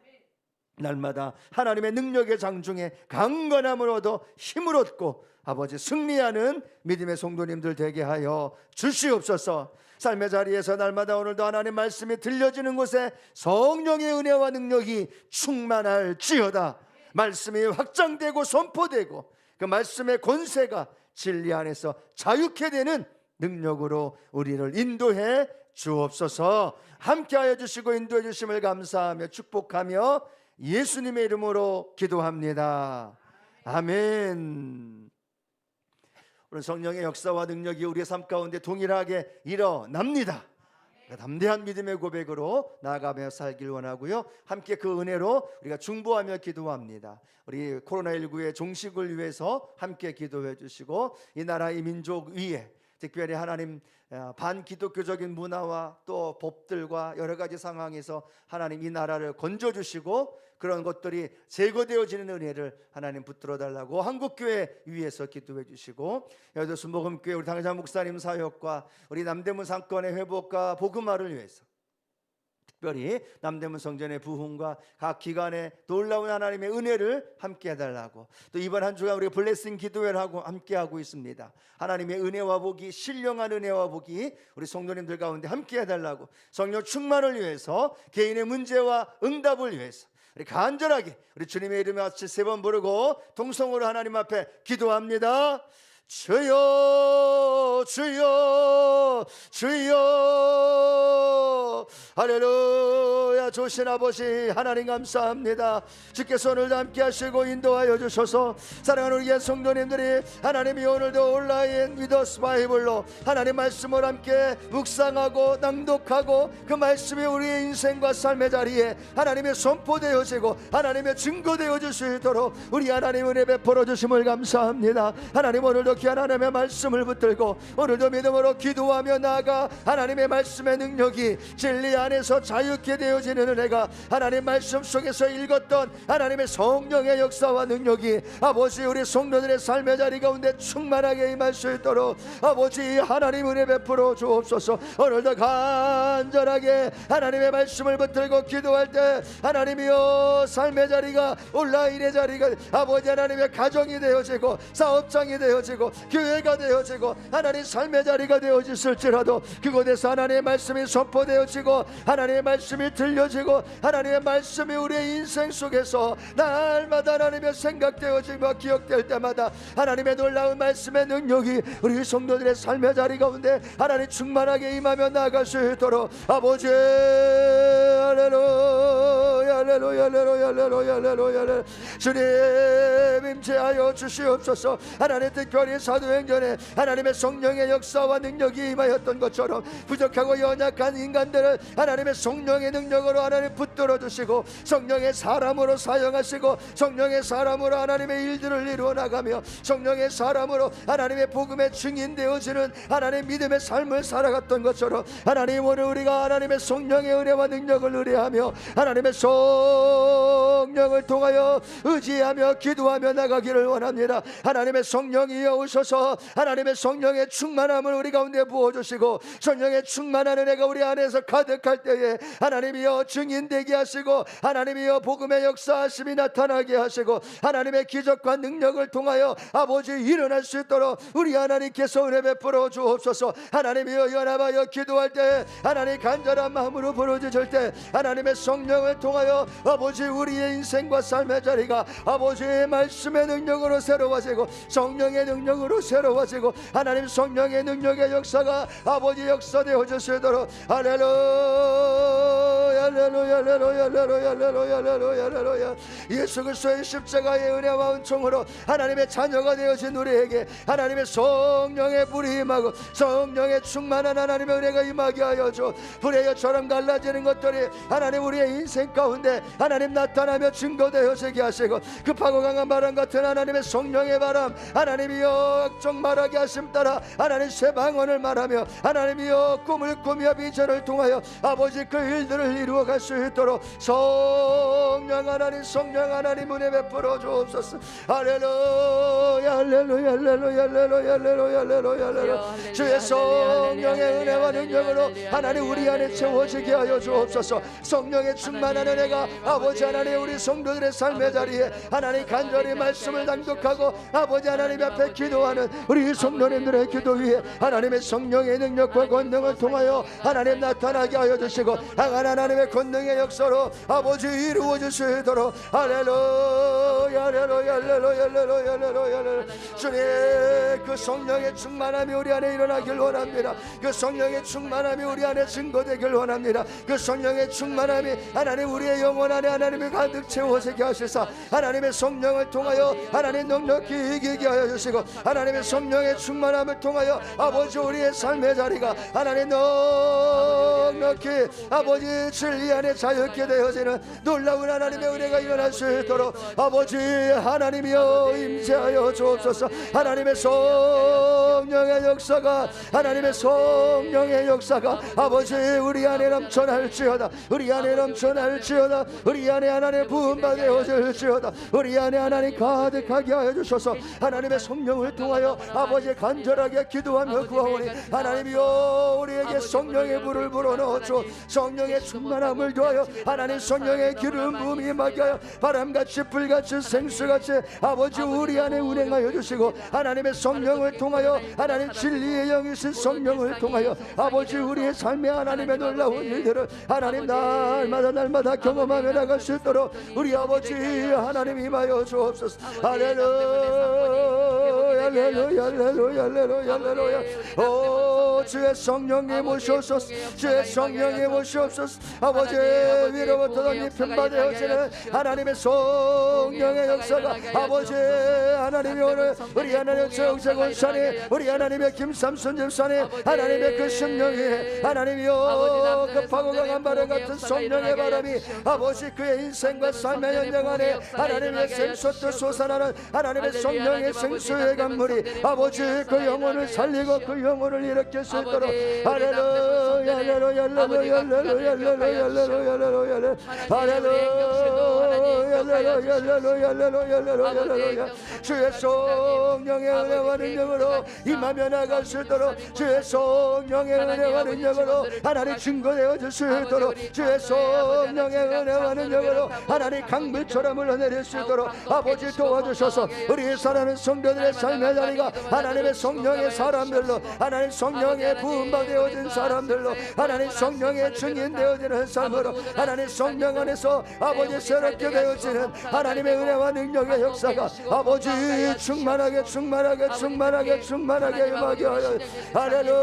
날마다 하나님의 능력의 장중에 강건함을 얻어 힘을 얻고 아버지 승리하는 믿음의 성도님들 되게 하여 주시옵소서. 삶의 자리에서 날마다 오늘도 하나님 말씀이 들려지는 곳에 성령의 은혜와 능력이 충만할지어다. 말씀이 확장되고 선포되고 그 말씀의 권세가 진리 안에서 자유케 되는 능력으로 우리를 인도해 주옵소서. 함께하여 주시고 인도해 주심을 감사하며 축복하며 예수님의 이름으로 기도합니다. 아멘. 오늘 성령의 역사와 능력이 우리의 삶 가운데 동일하게 일어납니다. 담대한 믿음의 고백으로 나아가며 살길 원하고요, 함께 그 은혜로 우리가 중보하며 기도합니다. 우리 코로나19의 종식을 위해서 함께 기도해 주시고, 이 나라 이 민족 위에 특별히 하나님 반기독교적인 문화와 또 법들과 여러 가지 상황에서 하나님 이 나라를 건져주시고 그런 것들이 제거되어지는 은혜를 하나님 붙들어 달라고 한국교회 위에서 기도해 주시고, 여덟 순복음교회 우리 당회자 목사님 사역과 우리 남대문 상권의 회복과 복음화를 위해서 특별히 남대문 성전의 부흥과 각 기관의 놀라운 하나님의 은혜를 함께 해달라고, 또 이번 한 주간 우리가 블레싱 기도회를 하고 함께 하고 있습니다. 하나님의 은혜와 복이, 신령한 은혜와 복이 우리 성도님들 가운데 함께 해달라고, 성령 충만을 위해서, 개인의 문제와 응답을 위해서 우리 간절하게 우리 주님의 이름에 같이 세 번 부르고 동성으로 하나님 앞에 기도합니다. 주여 주여 주여. 할렐루야. 좋으신 아버지 하나님 감사합니다. 주께서 오늘도 함께 하시고 인도하여 주셔서 사랑하는 우리 성도님들이 하나님이 오늘도 온라인 위더스 바이블로 하나님 말씀을 함께 묵상하고 낭독하고 그 말씀이 우리의 인생과 삶의 자리에 하나님의 선포되어지고 하나님의 증거되어질 수 있도록 우리 하나님 은혜 베풀어 주심을 감사합니다. 하나님 오늘도 귀한 하나님의 말씀을 붙들고 오늘도 믿음으로 기도하며 나아가 하나님의 말씀의 능력이 진리 안에서 자유케 되어지는 은혜가, 하나님 말씀 속에서 읽었던 하나님의 성령의 역사와 능력이 아버지 우리 성도들의 삶의 자리 가운데 충만하게 임할 수 있도록 아버지 하나님 은혜 베풀어 주옵소서. 오늘도 간절하게 하나님의 말씀을 붙들고 기도할 때 하나님이여 삶의 자리가 온라인의 자리가 아버지 하나님의 가정이 되어지고 사업장이 되어지고 되어지고 교회가 되어지고 하나님 삶의 자리가 되어질지라도 그곳에서 하나님의 말씀이 선포되어지고 하나님의 말씀이 들려지고 하나님의 말씀이 우리의 인생 속에서 날마다 하나님의 생각되어지고 기억될 때마다 하나님의 놀라운 말씀의 능력이 우리 성도들의 삶의 자리 가운데 하나님 충만하게 임하며 나아갈 수 있도록 아버지 할렐루야 할렐루야 할렐루야 할렐루야 할렐루야 주님 임재하여 주시옵소서. 하나님 특별히 사도행전에 하나님의 성령의 역사와 능력이 임하였던 것처럼 부족하고 연약한 인간들을 하나님의 성령의 능력으로 하나님 붙들어 주시고 성령의 사람으로 사용하시고 성령의 사람으로 하나님의 일들을 이루어 나가며 성령의 사람으로 하나님의 복음의 증인 되어지는 하나님의 믿음의 삶을 살아갔던 것처럼 하나님 오늘 우리가 하나님의 성령의 은혜와 능력을 의뢰하며 하나님의 성령을 통하여 의지하며 기도하며 나가기를 원합니다. 하나님의 성령이여 오셔서 하나님의 성령의 충만함을 우리 가운데 부어주시고 성령의 충만한 은혜가 우리 안에서 가득할 때에 하나님이여 증인되게 하시고 하나님이여 복음의 역사하심이 나타나게 하시고 하나님의 기적과 능력을 통하여 아버지 일어날 수 있도록 우리 하나님께서 은혜 베풀어 주옵소서. 하나님이여 연합하여 기도할 때 하나님 간절한 마음으로 부르짖을 때 하나님의 성령을 통하여 아버지 우리의 인생과 삶의 자리가 아버지의 말씀의 능력으로 새로워지고 성령의 능력으로 새로워지고 하나님 성령의 능력의 역사가 아버지 역사되어질 수 있도록 할렐루야 할렐루야 할렐루야 할렐루야 할렐루야 할렐루야 할렐루야 예수 그리스도의 십자가의 은혜와 은총으로 하나님의 자녀가 되어진 우리에게 하나님의 성령의 불이 임하고 성령의 충만한 하나님의 은혜가 임하게 하여 주. 불의 여처럼 갈라지는 것들이 하나님 우리의 인생 가운데 하나님 나타나며 증거되어지게 하시고 급하고 강한 바람 같은 하나님의 성령의 바람 하나님이여 악정 말하게 하심 따라 하나님 새 방언을 말하며 하나님이여 꿈을 꾸며 비전을 통하여 아버지 그 일들을 이루어갈 수 있도록 성령 하나님 성령 하나님 은혜 베풀어 주옵소서. 할렐루야 할렐루야 할렐루야 할렐루야 할렐루야 할렐루야 할렐루야 주의 성령의 은혜와 능력으로 하나님 우리 안에 채워지게 하여 주옵소서. 성령의 충만한 은혜가 아버지 하나님 우리 성도들의 삶의 자리에 하나님 간절히 말씀을 낭독하고 아버지 하나님 앞에 기도하는 우리 성도님들의 기도 위에 하나님의 성령의 능력과 권능을 통하여 하나님 나타나게 하여 주시고 강한 하나님의 권능의 역사로 아버지 이루어질 수 있도록 할렐루야 할렐루야 할렐루야 할렐루야 할렐루야 주님 그 성령의 충만함이 우리 안에 일어나길 원합니다. 그 성령의 충만함이 우리 안에 증거되길 원합니다. 그 성령의 충만함이 하나님 우리의 영혼 안에 하나님이 가득 채워지게 하시사 하나님의 성령을 통하여 하나님 넉넉히 이기게 하여 주시고 하나님의 성령의 충만함을 통하여 아버지 우리의 삶의 자리가 하나님 넉넉히 아버지 진리 안에 자유케 되어지는 놀라운 하나님의 은혜가 일어날 수 있도록 아버지 하나님이여 임재하여 주옵소서. 하나님의 성령의 역사가 하나님의 성령의 역사가 아버지 우리 안에 넘쳐날지어다. 우리 안에 넘쳐날지어다. 우리 안에 하나님 부음받아 되어질지어다. 우리 안에 하나님 가득하게 하여 주셔서 하나님의 성령을 통하여 아버지 간절하게 기도하며 구하오니 하나님이여 우리에게 성령의 불을 불어넣어줘. 성령의 충만함을 더하여 하나님 성령의 기름 부음이 임하게 하여 바람같이 불같이 생수같이 아버지 우리 안에 운행하여 주시고 하나님의 성령을 통하여 하나님 진리의 영이신 성령을 통하여 아버지 우리의 삶에 하나님의 놀라운 일들을 하나님 날마다 경험하며 나갈 수 있도록 우리 아버지 하나님 임하여 주옵소서. 할렐루야 할렐루야 할렐루야 할렐루야 할렐루야 오 주의 성령님 오시옵소서. 주의 성령님 오시옵소서. 아버지 위로부터 던진 받아오시는 하나님의 성령의 역사가 아버지 하나님이 오늘 우리 하나님의 정세곤산이 우리 하나님의 김삼순 집사님 하나님의 그 심령이 하나님이여 급하고 강한 바람 같은 성령의 바람이 아버지 그의 인생과 삶의 현장 안에 하나님의 생수도 솟아나는 하나님의 성령의 생수의 강물이 아버지 그 영혼을 살리고 그 영혼을 일으킬 수 있도록 할렐루야 할렐루야 할렐루야 할렐루야 할렐루야 할렐루야 할렐루야 할렐루야. 주의 성령의 은혜와 능력으로 임하며 나갈 수 있도록, 주의 성령의 은혜와 능력으로 하나님 증거되어 줄 수 있도록, 주의 성령의 은혜와 능력으로 하나님 강물처럼 흘러내릴 수 있도록 아버지 도와주셔서 우리 사랑하는 성도들의 삶의 자리가 하나님의 성령의 사람들로, 하나님 성령의 부음받아진 사람들로, 하나님 성령의 증인되어지는 삶으로, 하나님 성령 안에서 아버지 새롭게 되어지는 하나님의 은혜와 능력의 역사가 아버지 충만하게 충만하게 충만하게 충만하게 임하게 하여. 할렐루야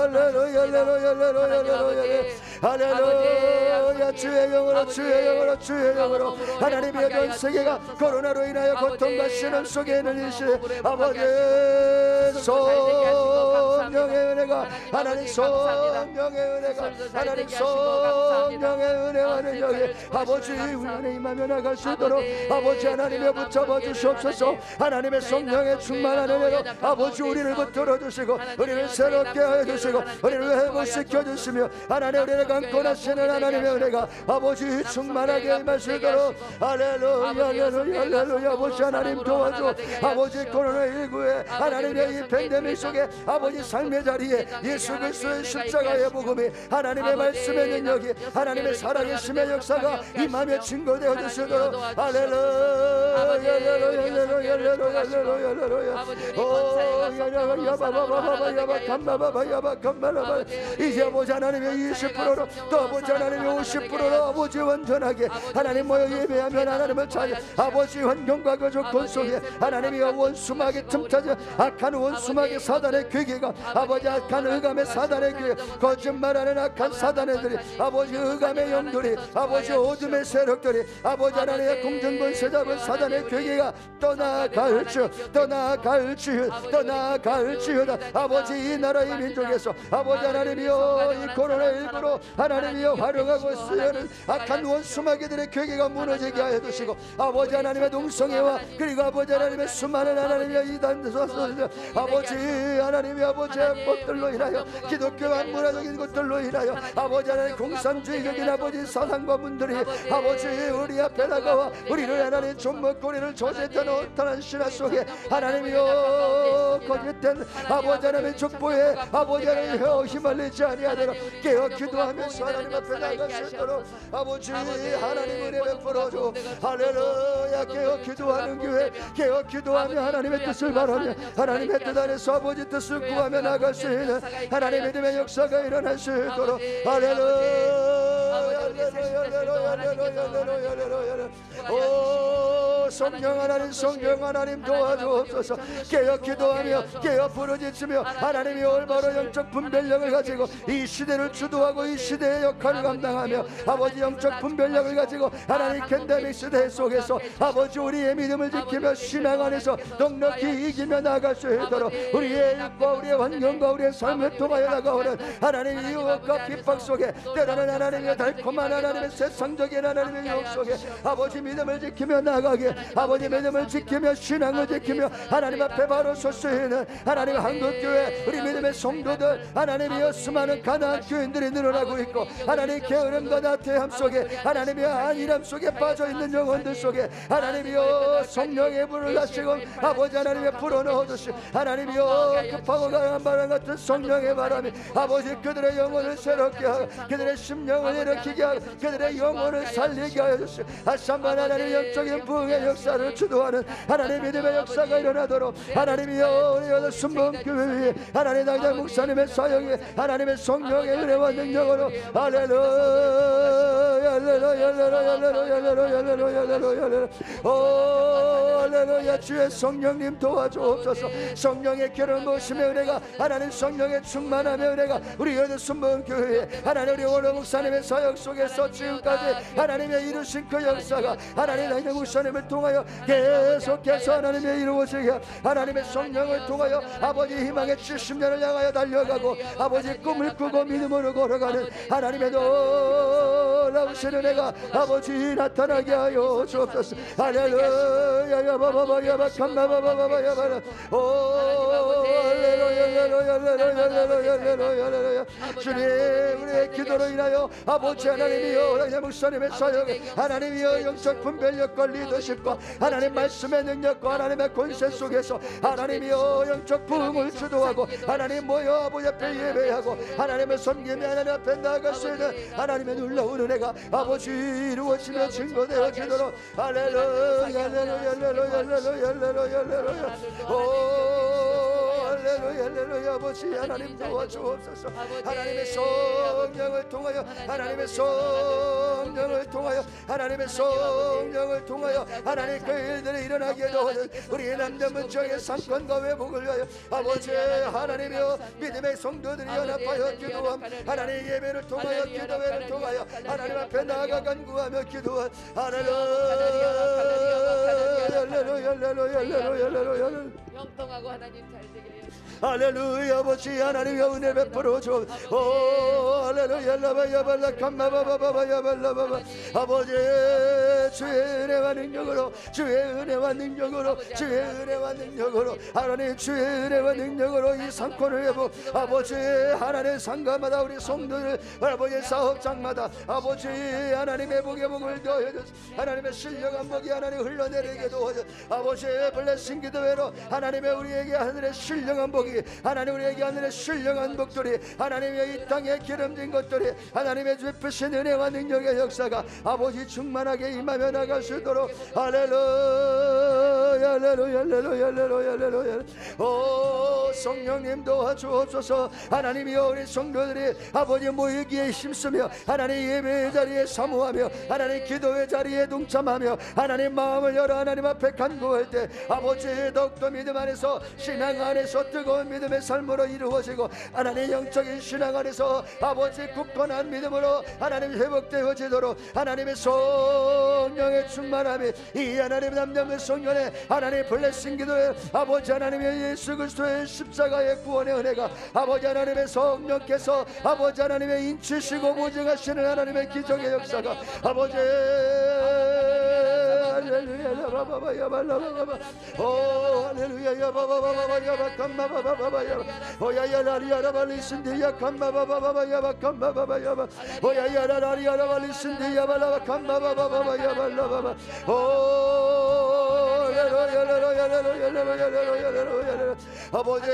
할렐루야 할렐루야 할렐루야. 주의 영으로 주의 영으로 주의 영으로 하나님의 전 세계가 코로나로 인하여 고통과 신음 속에 있는 이 시대 아버지 성령의 은혜가, 하나님 성령의 은혜가, 하나님 성령의 은혜와 능력이 아버지 우리 안에 임하며 나갈 수 있도록 아버지 하나님의 붙잡아 주시옵소서. 하나님의 성령의 충만한 은혜로 아버지 우리를 붙들어 주시고 우리를 새롭게 하여 주시고 우리를 회복시켜 주시며 하나님 우리를 감고 나시는 하나님의 은혜가 아버지 충만하게 임할 수 있도록. 할렐루야 할렐루야 할렐루야. 아버지 하나님 도와줘. 아버지 코로나19의 하나님의 이 팬데믹 속에 아버지 삶의 자리에 예수 그리스도의 십자가의 복음이, 하나님의 말씀의 능력이, 하나님의 살아계심의 역사가 임하며 증거되어 주시도록. 할렐루야 할렐루야 할렐루야 할렐루야 할렐루야. 오 야바바바바바 야바감바바바 야바감바라바. 이제 아버지 하나님의 20%로 또 아버지 하나님의 50%로 아버지 완전하게 하나님 모여 예배하면 하나님을 찾아 아버지 환경과 거룩 속에 하나님이 원수막에 틈타져 악한 원수막의 사단의 괴계가 아버지 악한 의감의 사단의 괴계, 거짓말하는 악한 사단애들이 아버지 의감의 영들이 아버지 어둠의 세력들이 아버지 하나님의 공정권세 잡은 사단의 괴계가 떠나갈지어 떠나갈지어 떠나갈지어다. 아버지 이 나라의 민족에서 아버지 하나님이여 이 코로나19로 하나님이여 활용하고 쓰여는 악한 원수마귀들의 괴계가 무너지게 하여 주시고 아버지 하나님의 동성애와 그리고 아버지 하나님의 수많은 하나님의 이단들 아버지 하나님의 아버지의 것들로 인하여 기독교와 문화적인 것들로 인하여 아버지 하나님 공산주의적인 아버지 사상과 분들이 아버지 우리 앞에 나가와 우리를 하나님 존먹거리를 조제하는 어떠한 신화 속에 하나님이여 거짓된 아버지 하나님의 족보에 아버지 하나님의 힘을 내지 아니하도록 깨어 기도하면서 하나님 앞에 나갈 수 있도록 아버지 하나님 은혜 베풀어줘. 할렐루야. 깨어 기도하는 교회, 깨어 기도하며 하나님의 뜻을 바라며 하나님의 뜻 안에서 아버지 뜻을 구하며 나갈 수 있는 하나님의 믿음의 역사가 일어날 수 있도록. 할렐루야 할렐루야 할렐루야 할렐루야 할렐루야. 오 성령 하나님 성령 하나님 도와주옵소서. 깨어 기도하며 깨어 부르짖으며 하나님이 올바로 영적 분별력을 가지고 이 시대를 주도하고 이 시대의 역할을 감당하며 아버지 영적 분별력을 가지고 하나님 캔데믹 시대 속에서 아버지 우리의 믿음을 지키며 신앙 안에서 넉넉히 이기며 나갈 수 있도록 우리의 일과 우리의 환경과 우리의 삶을 통하여 나가오는 하나님의 유혹과 핍박 속에 때로는 하나님의 달콤한 하나님의 세상적인 하나님의 유혹 속에 아버지 믿음을 지키며 나가게 아버지 믿음을 지키며 신앙을 지키며 하나님 앞에 바로 설 수 있는 하나님 한국교회 우리 믿음의 성도들 하나님이여 수많은 가난한 교인들이 늘어나고 있고 하나님 게으름과 나태함 속에 하나님의 안일함 속에 빠져있는 영혼들 속에 하나님이여 성령의 불을 하시고 아버지 하나님의 불어넣어 주시 하나님이여 급하고 강한 바람 같은 성령의 바람이 아버지 그들의 영혼을 새롭게 하고 그들의 심령을 일으키게 하고 그들의 영혼을 살리게 하여 주시고 다시한번 하나님 영적인 부흥의 역사를 주도하는 하나님 믿음의 역사가 일어나도록 하나님이여 우리 여덟 순복교회 위에 하나님 당장 목사님의 사역에 하나님의 성령의 은혜와 능력으로 할렐루야 할렐루야 할렐루야 할렐루야 할렐루야 할렐루야. 주의 성령님 도와주옵소서. 성령의 기름 부으심의 은혜가 하나님 성령의 충만함의 은혜가 우리 여덟 순복교회에 하나님 우리 오늘 목사님의 사역 속에서 지금까지 하나님의 이루신 그 역사가 하나님 당장 목사님을 통하여 계속해서 하나님의 이루어지게 하나님의 성령을 통하여 아버지 희망의 70년을 향하여 달려가고 아버지 꿈을 꾸고 믿음으로 걸어가는 하나님의 놀라우신 은혜가 아버지 나타나게 하여 주옵소서. 할렐루야 야바바바 야바캄바바바바 야바라 오 할렐루야 할렐루야. 주님, 우리의 기도로 인하여 아버지 하나님이여, 목사님의 사역, 하나님이여, 영적 분별력과 리더십과 하나님 말씀의 능력과 하나님의 권세 속에서 하나님이여, 영적 부흥을 주도하고 하나님 모여 아버지 앞에 예배하고 하나님의 섬김에 하나님 앞에 나아갈 수 있는 하나님의 놀라운 은혜가 아버지 이루어지며 증거되어지도록 할렐루야, 할렐루야, 할렐루야, 할렐루야, 할렐루야. 오, 할렐루야, 할렐루야. 아버지 하나님 도와주옵소서. 하나님의 성령을 통하여, 하나님의 성령을 통하여, 하나님의 성령을 통하여 하나님 그 일들이 일어나게 도와주옵소서. 우리 남자 문정의 상권과 회복을 위하여 아버지 하나님이여, 믿음의 성도들이 연합하여 기도함, 하나님 예배를 통하여, 기도회를 통하여 하나님 앞에 나아가 간구하며 기도한 할렐루야, 할렐루야, 할렐루야, 할렐루야. 형통하고 하나님 잘 되게 해요. 할렐루야. 아버지 하나님의 은혜 베풀어 줘. 오 할렐루야. 라바야발라 캄마바바바야발라바바. 아버지 주의 은혜와 능력으로, 주의 은혜와 능력으로, 주의 은혜와 능력으로, 하나님 주의 은혜와 능력으로 이 상권을 회복, 아버지 하나님 상가마다 우리 성도들, 아버지 사업장마다 아버지 하나님의 복의 복을 더해 주소서. 하나님의 신령한 복이 하나님 흘러내리게 도와주소서. 아버지 블레싱 기도회로 하나님의 우리에게 하늘의 신령한 복이, 하나님 우리에게 하늘의 신령한 복들이, 하나님의 이 땅에 기름진 것들이, 하나님의 베푸신 은혜와 능력의 역사가 아버지 충만하게 임하며 나갈 수 있도록 할렐루야, 할렐루야, 할렐루야, 할렐루야, 할렐루야. 오 성령님 도와주옵소서. 하나님이여, 우리 성도들이 아버지 모이기에 힘쓰며 하나님 예배의 자리에 사모하며 하나님 기도의 자리에 동참하며 하나님 마음을 열어 하나님 앞에 간구할 때 아버지 더욱더 믿음 안에서, 신앙 안에서 뜨거운 믿음의 삶으로 이루어지고 하나님 영적인 신앙 안에서 아버지 굳건한 믿음으로 하나님 회복되어지도록 하나님의 성령의 충만함이 이 하나님 남녀의 성령의 하나님 블레싱 기도에 아버지 하나님의 예수 그리스도의 십자가의 구원의 은혜가 아버지 하나님의 성령께서 아버지 하나님의 인치시고 보증하시는 하나님의 기적의 역사가 아버지 할렐루야 바바바야 발라바바 오 할렐루야 야바바바바 야바캄마바바바야 오야야라리야라 발리신디야 캄마바바바야 바캄마바바야 오야야라리야라 발리신디야 발라바캄마바바바야 발라바바 오 아버지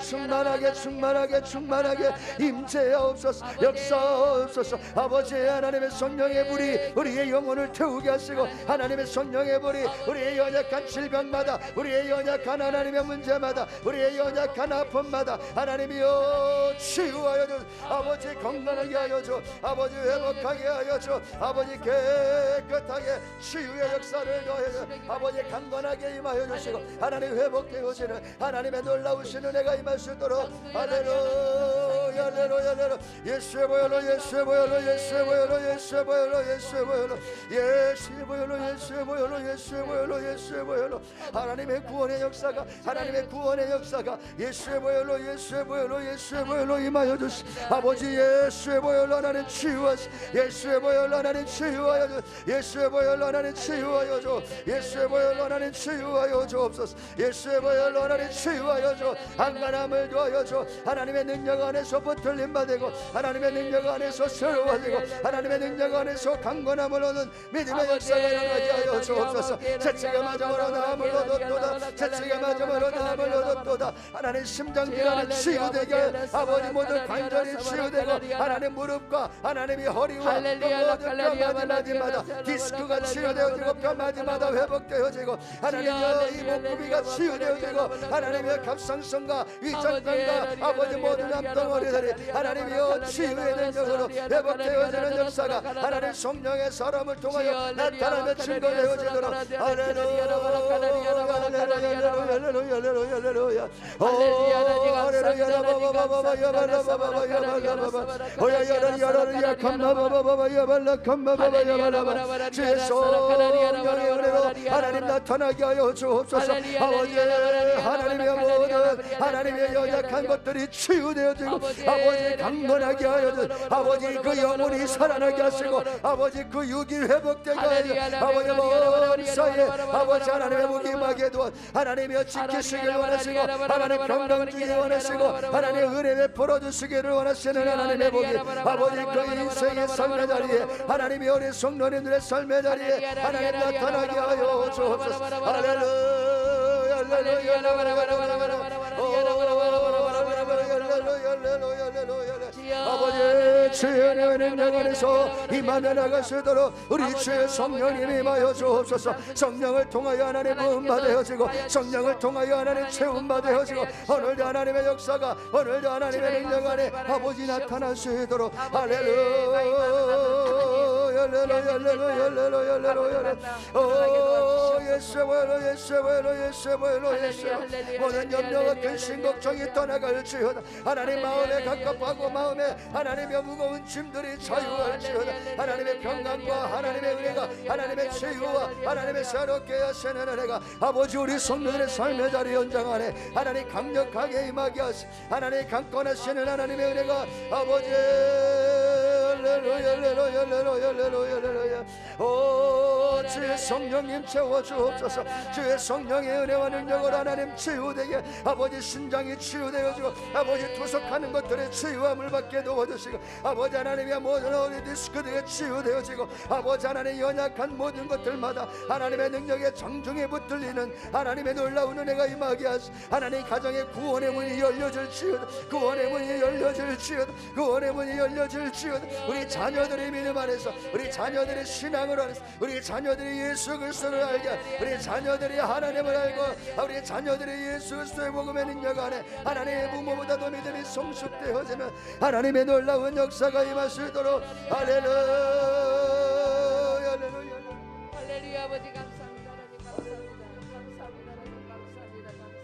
충만하게 충만하게 충만하게 임재하옵소서. 역사하옵소서. 아버지 하나님의 성령의 불이 우리의 영혼을 태우게 하시고 하나님의 성령의 불이 우리의 연약한 질병마다, 우리의 연약한 하나님의 문제마다, 우리의 연약한 아픔마다 하나님이여 치유하여 줘. 아버지 건강하게 하여 줘. 아버지 회복하게 하여 줘. 아버지 깨끗하게 치유의 역사를 더해 줘. 아버지 강건하게 임하여 주시고 하나님 회복되어지는 하나님의 놀라우신 은혜가 임할 수 있도록 할렐루야 할렐루야 할렐루야 예수의 보혈로 예수의 보혈로 예수의 보혈로 예수의 보혈로 예수의 보혈로 예수의 보혈로 예수의 보혈로 예수의 보혈로 예수의 보혈로 하나님의 구원의 역사가, 하나님의 구원의 역사가 예수의 보혈로 예수의 보혈로 예수의 보혈로 임하여 주시. 아버지 예수의 보혈로 하나님 치유하시. 예수의 보혈로 하나님 치유하여 주. 예수의 보혈로 하나님 치유하여 주. 예수의 보혈로 하나님 치유하여 주옵소서. 예수의 보혈로 하나님 치유하여 주. 안간함을 도하여 주. 하나님의 능력 안에서 붙들림 받고 하나님의 능력 안에서 새로워지고 하나님의 능력 안에서 강건함을 얻는 믿음의 역사가 일어나게 하여 주옵소서. 채찍에 맞음으로 나음을 얻었도다. 채찍에 맞음으로 나음을 얻었도다. 하나님 심장기관이 치유되게, 아버지 모든 관절이 치유되고 하나님 무릎과 하나님이 허리와 모든 뼈 마디마다 디스크가 치유되어지고 뼈 마디마다 회복되어지고 하나님의 이 목구비가 치유되어지고 하나님의 갑상선과 위장관과 아버지 모든 암덩어리들이 하나님이여 치유의 능력으로 회복되어지는 역사가 하나님 성령의 사람을 통하여 나타나며 증거되어지도록 할렐루야 할렐루야 할렐루야 할렐루야 오야야라야라야 캄마바바바야 캄마바바야 주의 성령의 은혜로 하나님 나타나게 하여 주옵소서. 아버지 하나님의 모든 하나님의 연약한 것들이 치유되어지고 아버지 강건하게 하여 주. 아버지 그 영혼이 살아나게 하시고 아버지 그 육이 회복되게 하여 아버지 모든 감사해. 아버지 하나님의 목이 임하게 도와 하나님이여 지키시길 원하시고 하나님 건강 주기 원하시고 하나님 은혜 베풀어 주시기를 원하시는 하나님의 복이 아버지 그 인생의 삶의 자리에 하나님이 우리 성도님들의 삶의 자리에 하나님 나타나게 하여 주옵소서. 할렐루야 할렐루야 아버지 주의 능력 안에서 임하며 나가시도록 우리 주의 성령님이 임하여 주옵소서. 성령을 통하여 하나님 부음받아지고 성령을 통하여 하나님 체험받아지고 오늘도 하나님의 역사가 오늘도 하나님의 능력 안에 아버지 나타나시도록 할렐루야 할렐루야 할렐루야 할렐루야 예수로 예수로 예수로 예수 모든 염려와 근심 걱정이 떠나갈지어다. 하나님 마음에 갑갑하고 마음에 하나님의 무거운 짐들이 자유할지어다. 하나님의 평강과 하나님의 은혜가 하나님의 치유와 하나님의 새롭게 하시는 은혜가 아버지 우리 성도들의 삶의 자리 연장 안에 하나님 강력하게 임하게 하시 하나님 강권하시는 하나님의 은혜가 아버지 할렐루야 할렐루야 할렐루야 할렐루야 할렐루야 오 주의 성령님 채워주옵소서. 주의 성령의 은혜와 능력으로 하나님 치유되게 아버지 신장이 치유되어지고 아버지 투석하는 것들의 치유함을 받게 도와주시고 아버지 하나님의 모든 어린 디스크들이 치유되어지고 아버지 하나님 연약한 모든 것들마다 하나님의 능력의 정중에 붙들리는 하나님의 놀라운 은혜가 임하게 하시 하나님 가정의 구원의 문이 열려질지어다. 구원의 문이 열려질지어다. 구원의 문이 열려질지어다. 우리 자녀들의 믿음 안에서 우리 자녀들의 신앙을 안에서 우리 자녀들이 예수 그리스도를 알게 우리 자녀들이 하나님을 알고 우리 자녀들이 예수 그리스도의 복음의 능력 안에 하나님의 부모보다도 믿음이 성숙되어지는 하나님의 놀라운 역사가 임하시도록 할렐루야 할렐루야 할렐루야 아버지 감사합니다. 하나님 감사합니다. 감사합니다. 하나님 감사합니다. 감사합니다.